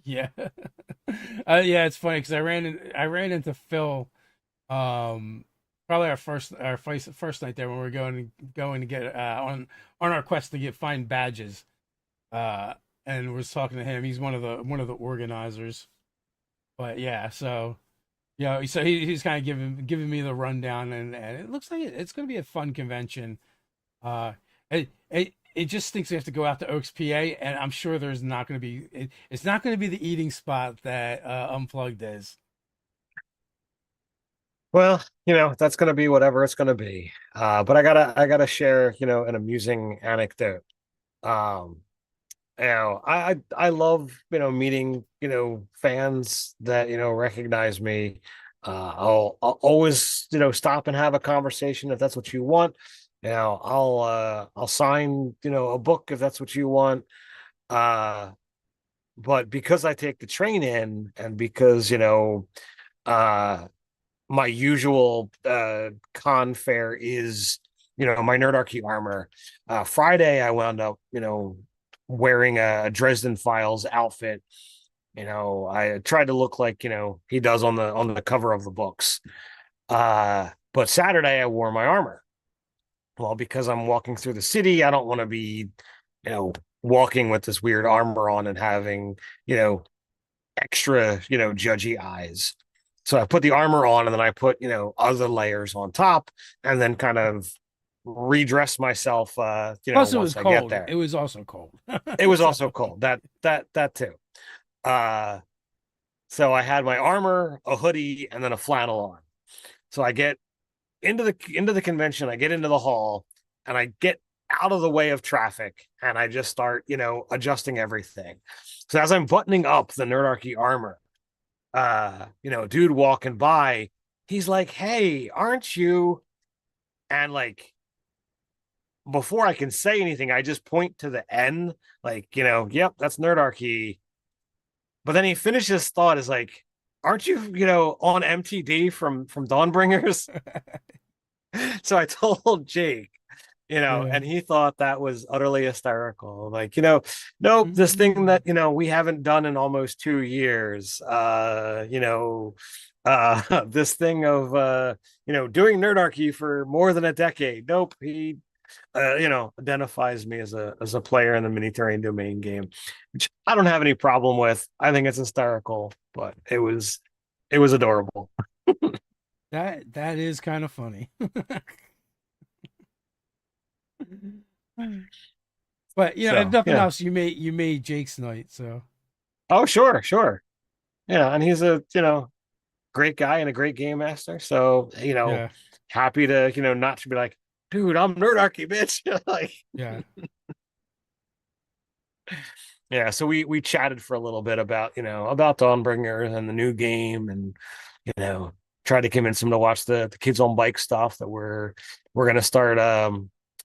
Speaker 1: Yeah. Yeah, it's funny because I ran into Phil, um probably our first night there when we were going to get on our quest to get find badges, uh and was talking to him. He's one of the organizers. But yeah, so so he's kind of giving me the rundown, and it looks like it's going to be a fun convention. It just thinks we have to go out to Oaks, PA, and I'm sure there's not going to be it's not going to be the eating spot that Unplugged is.
Speaker 2: Well, that's going to be whatever it's going to be. But I gotta share, an amusing anecdote. Um, I love, meeting, fans that, recognize me. I'll always, stop and have a conversation if that's what you want. I'll sign, a book if that's what you want. Uh, but because I take the train in, and because, uh my usual con fare is my Nerdarchy armor. Friday I wound up wearing a Dresden Files outfit. I tried to look like he does on the cover of the books. But Saturday I wore my armor. Well, because I'm walking through the city, I don't want to be walking with this weird armor on and having extra judgy eyes. So I put the armor on, and then I put other layers on top, and then kind of redress myself
Speaker 1: Plus, it was
Speaker 2: once I get
Speaker 1: cold.
Speaker 2: there.
Speaker 1: It was also cold.
Speaker 2: It was
Speaker 1: So
Speaker 2: also cold. That too. uh so I had my armor, a hoodie, and then a flannel on. So I get into the convention, I get into the hall, and I get out of the way of traffic, and I just start adjusting everything. So as I'm buttoning up the Nerdarchy armor, dude walking by, he's like, "Hey, aren't you?" And like before I can say anything, I just point to the N, like, yep, that's Nerdarchy. But then he finishes his thought is like, "Aren't you, on MTD from Dawnbringers?" So I told Jake,
Speaker 1: yeah.
Speaker 2: and he thought that was utterly hysterical. Like, nope, this thing
Speaker 1: Mm.
Speaker 2: that, we haven't done in almost 2 years. This thing of, doing Nerdarchy for more than a decade. Nope. He, identifies me as a player in the mini terrain domain game, which I don't have any problem with. I think it's hysterical, but it was adorable.
Speaker 1: That is kind of funny. But if
Speaker 2: So,
Speaker 1: nothing
Speaker 2: yeah.
Speaker 1: else, you made Jake's night. So
Speaker 2: Oh, sure, sure. Yeah, and he's a, great guy and a great game master. So,
Speaker 1: yeah,
Speaker 2: happy to, not to be like, dude, I'm Nerdarchy, bitch. Like,
Speaker 1: yeah.
Speaker 2: yeah. So we chatted for a little bit about, about Dawnbringer and the new game, and you know, tried to convince him to watch the Kids on Bike stuff that we're gonna start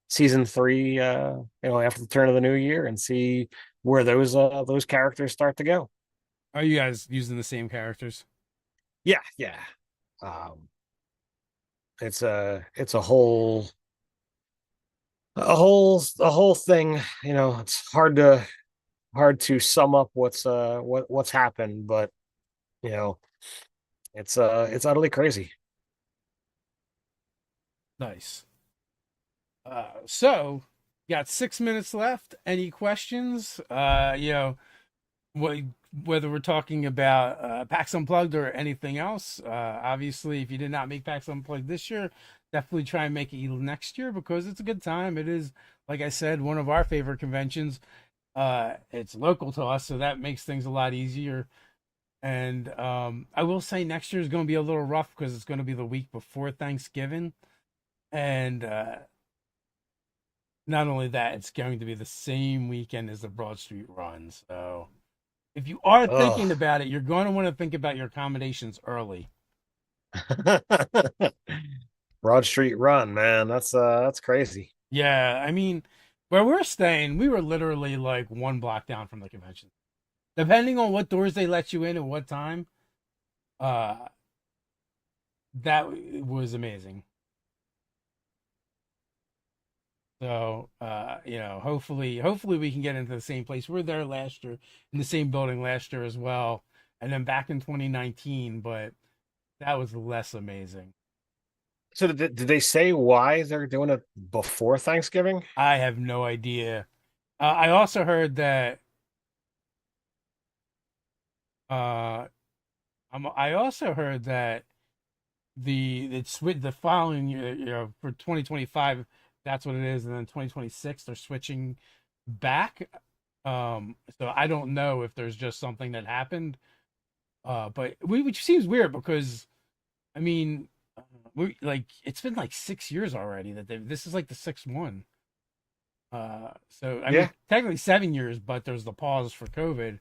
Speaker 2: season 3 after the turn of the new year, and see where those characters start to go.
Speaker 1: Are you guys using the same characters?
Speaker 2: Yeah, yeah. Um, it's a whole thing. It's hard to sum up what's happened, but you know, it's utterly crazy.
Speaker 1: Nice. So got 6 minutes left. Any questions? What, whether we're talking about PAX Unplugged or anything else. Obviously, if you did not make PAX Unplugged this year, definitely try and make it next year because it's a good time. It is, like I said, one of our favorite conventions. It's local to us, so that makes things a lot easier. And I will say next year is going to be a little rough because it's going to be the week before Thanksgiving, and not only that, it's going to be the same weekend as the Broad Street Run. So if you are
Speaker 2: Oh,
Speaker 1: thinking about it, you're going to want to think about your accommodations early.
Speaker 2: Broad Street Run, man. That's crazy.
Speaker 1: Yeah, I mean, where we're staying, we were literally like one block down from the convention. Depending on what doors they let you in at what time, uh, that was amazing. So, hopefully we can get into the same place. We were there last year in the same building last year as well, and then back in 2019, but that was less amazing.
Speaker 2: So did they say why they're doing it before Thanksgiving?
Speaker 1: I have no idea. I also heard that uh, I also heard that the following year, for 2025, that's what it is, and then 2026 they're switching back. So I don't know if there's just something that happened, but which seems weird because I mean, we like it's been like 6 years already that this is like the sixth one. So I mean,
Speaker 2: Yeah,
Speaker 1: technically 7 years, but there's the pause for COVID.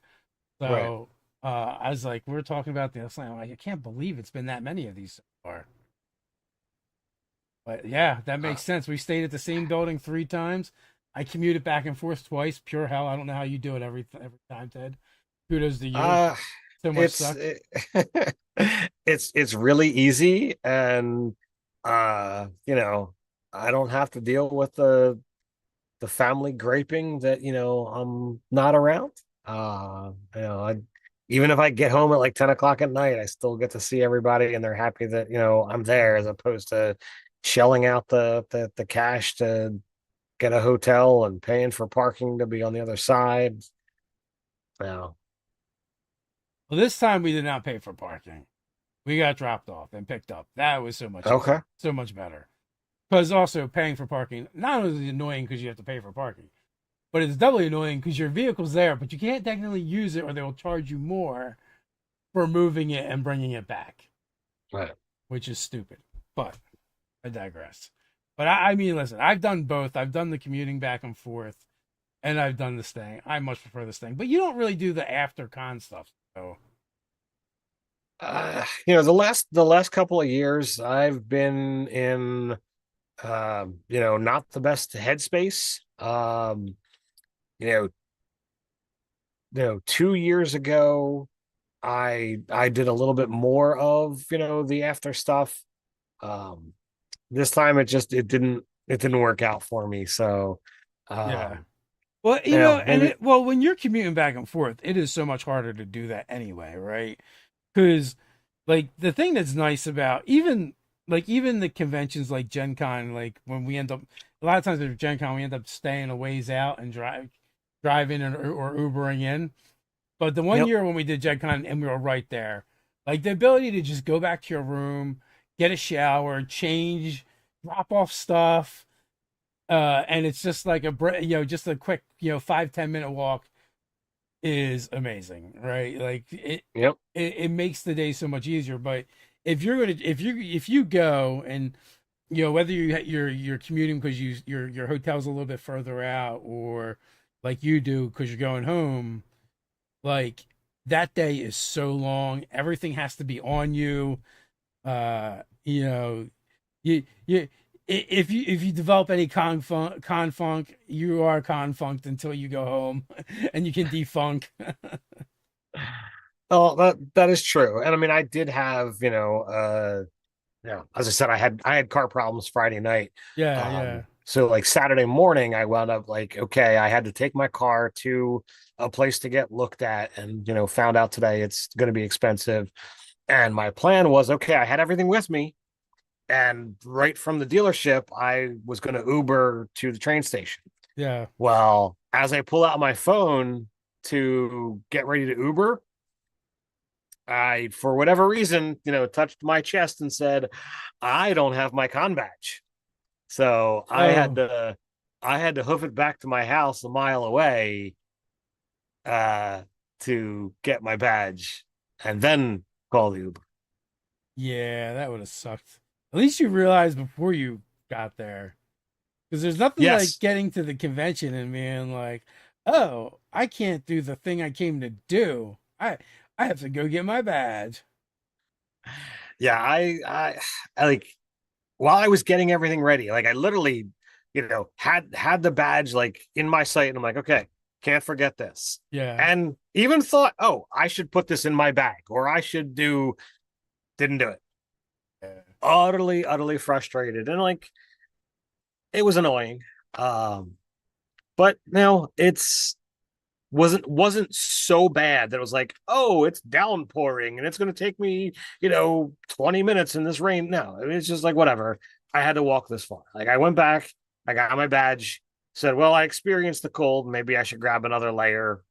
Speaker 2: right.
Speaker 1: So I was like, we are talking about the I'm like, I can't believe it's been that many of these so far. But yeah, that
Speaker 2: Uh,
Speaker 1: makes sense. We stayed at the same building 3 times. I commuted back and forth twice. Pure hell. I don't know how you do it every time, Ted. Kudos to you.
Speaker 2: uh
Speaker 1: So much
Speaker 2: it's
Speaker 1: suck.
Speaker 2: it's really easy, and I don't have to deal with the family griping that I'm not around. Even if I get home at like 10 o'clock at night, I still get to see everybody, and they're happy that I'm there, as opposed to shelling out the cash to get a hotel and paying for parking to be on the other side. No.
Speaker 1: Well, this time we did not pay for parking. We got dropped off and picked up. That was so much
Speaker 2: Okay.
Speaker 1: easier, so much better. Because also paying for parking not only is it annoying because you have to pay for parking, but it's doubly annoying because your vehicle's there, but you can't technically use it, or they will charge you more for moving it and bringing it back,
Speaker 2: Right.
Speaker 1: which is stupid. But I digress. But I mean, listen, I've done both. I've done the commuting back and forth, and I've done the staying. I much prefer the staying, but you don't really do the after con stuff. So
Speaker 2: The last couple of years I've been in not the best headspace. You know, 2 years ago I did a little bit more of the after stuff. Um, this time it didn't work out for me. So,
Speaker 1: yeah.
Speaker 2: um,
Speaker 1: Well, and
Speaker 2: maybe.
Speaker 1: when you're commuting back and forth, it is so much harder to do that anyway, right? Because like the thing that's nice about even the conventions like Gen Con, like when we end up a lot of times at Gen Con we end up staying a ways out and driving or Ubering in. But the one
Speaker 2: Yep.
Speaker 1: year when we did Gen Con and we were right there, like the ability to just go back to your room, get a shower, change, drop off stuff, and it's just like just a quick 5-10 minute walk is amazing, right? Like
Speaker 2: Yep.
Speaker 1: it makes the day so much easier. But if you go and whether you're commuting because your hotel's a little bit further out, or like you do because you're going home, like that day is so long. Everything has to be on you. You know, you if you develop any confunk, you are confunked until you go home, and you can defunk.
Speaker 2: Oh, that is true. And I mean, I did have, as I said, I had car problems Friday night.
Speaker 1: Yeah, yeah,
Speaker 2: So like Saturday morning, I wound up like, okay, I had to take my car to a place to get looked at, and found out today it's going to be expensive. And my plan was, okay, I had everything with me, and right from the dealership, I was going to Uber to the train station.
Speaker 1: yeah.
Speaker 2: Well, as I pull out my phone to get ready to Uber, I, for whatever reason, touched my chest and said, I don't have my con badge. So
Speaker 1: Oh,
Speaker 2: I had to hoof it back to my house a mile away uh to get my badge. and then call the Uber.
Speaker 1: Yeah, that would have sucked. At least you realized before you got there. Because there's nothing like
Speaker 2: Yes.
Speaker 1: getting to the convention and being like, oh, I can't do the thing I came to do. I have to go get my badge.
Speaker 2: Yeah, I like while I was getting everything ready, like I literally, had the badge like in my sight, and I'm like, okay, can't forget this.
Speaker 1: Yeah.
Speaker 2: And even thought, oh, I should put this in my bag, or I should do, didn't do it.
Speaker 1: Yeah.
Speaker 2: Utterly, utterly frustrated. And like it was annoying. Um, but it's wasn't so bad that it was like, oh, it's downpouring and it's going to take me 20 minutes in this rain. No, I mean, it's just like whatever. I had to walk this far. Like I went back, I got my badge, said, well, I experienced the cold, maybe I should grab another layer,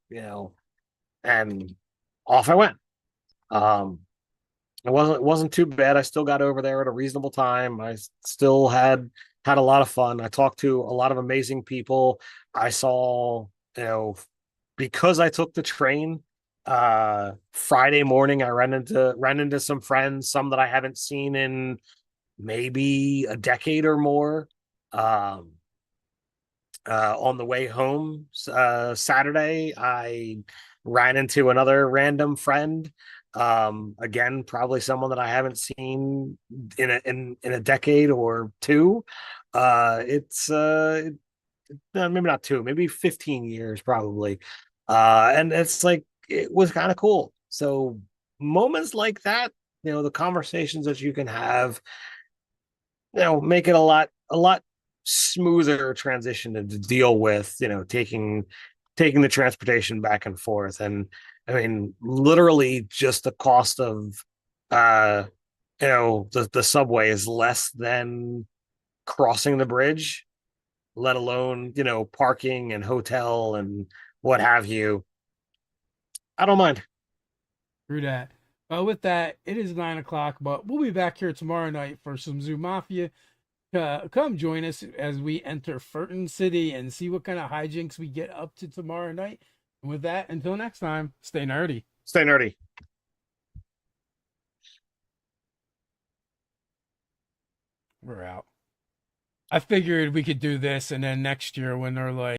Speaker 2: and off I went. um it wasn't too bad. I still got over there at a reasonable time. I still had a lot of fun. I talked to a lot of amazing people. I saw, because I took the train, Friday morning, I ran into some friends, some that I haven't seen in maybe a decade or more. Um, on the way home, Saturday, I ran into another random friend. Again, probably someone that I haven't seen in a decade or two. It's maybe not two, maybe 15 years probably. And it's like it was kind of cool. So moments like that, the conversations that you can have, make it a lot smoother transition to deal with, taking the transportation back and forth. And I mean, literally just the cost of uh the subway is less than crossing the bridge, let alone, parking and hotel and what have you. I don't mind.
Speaker 1: Through that. With that, it is 9 o'clock, but we'll be back here tomorrow night for some Zoo Mafia. Come join us as we enter Furton City and see what kind of hijinks we get up to tomorrow night. And with that, until next time, stay nerdy.
Speaker 2: Stay nerdy.
Speaker 1: We're out. I figured we could do this, and then next year when they're like,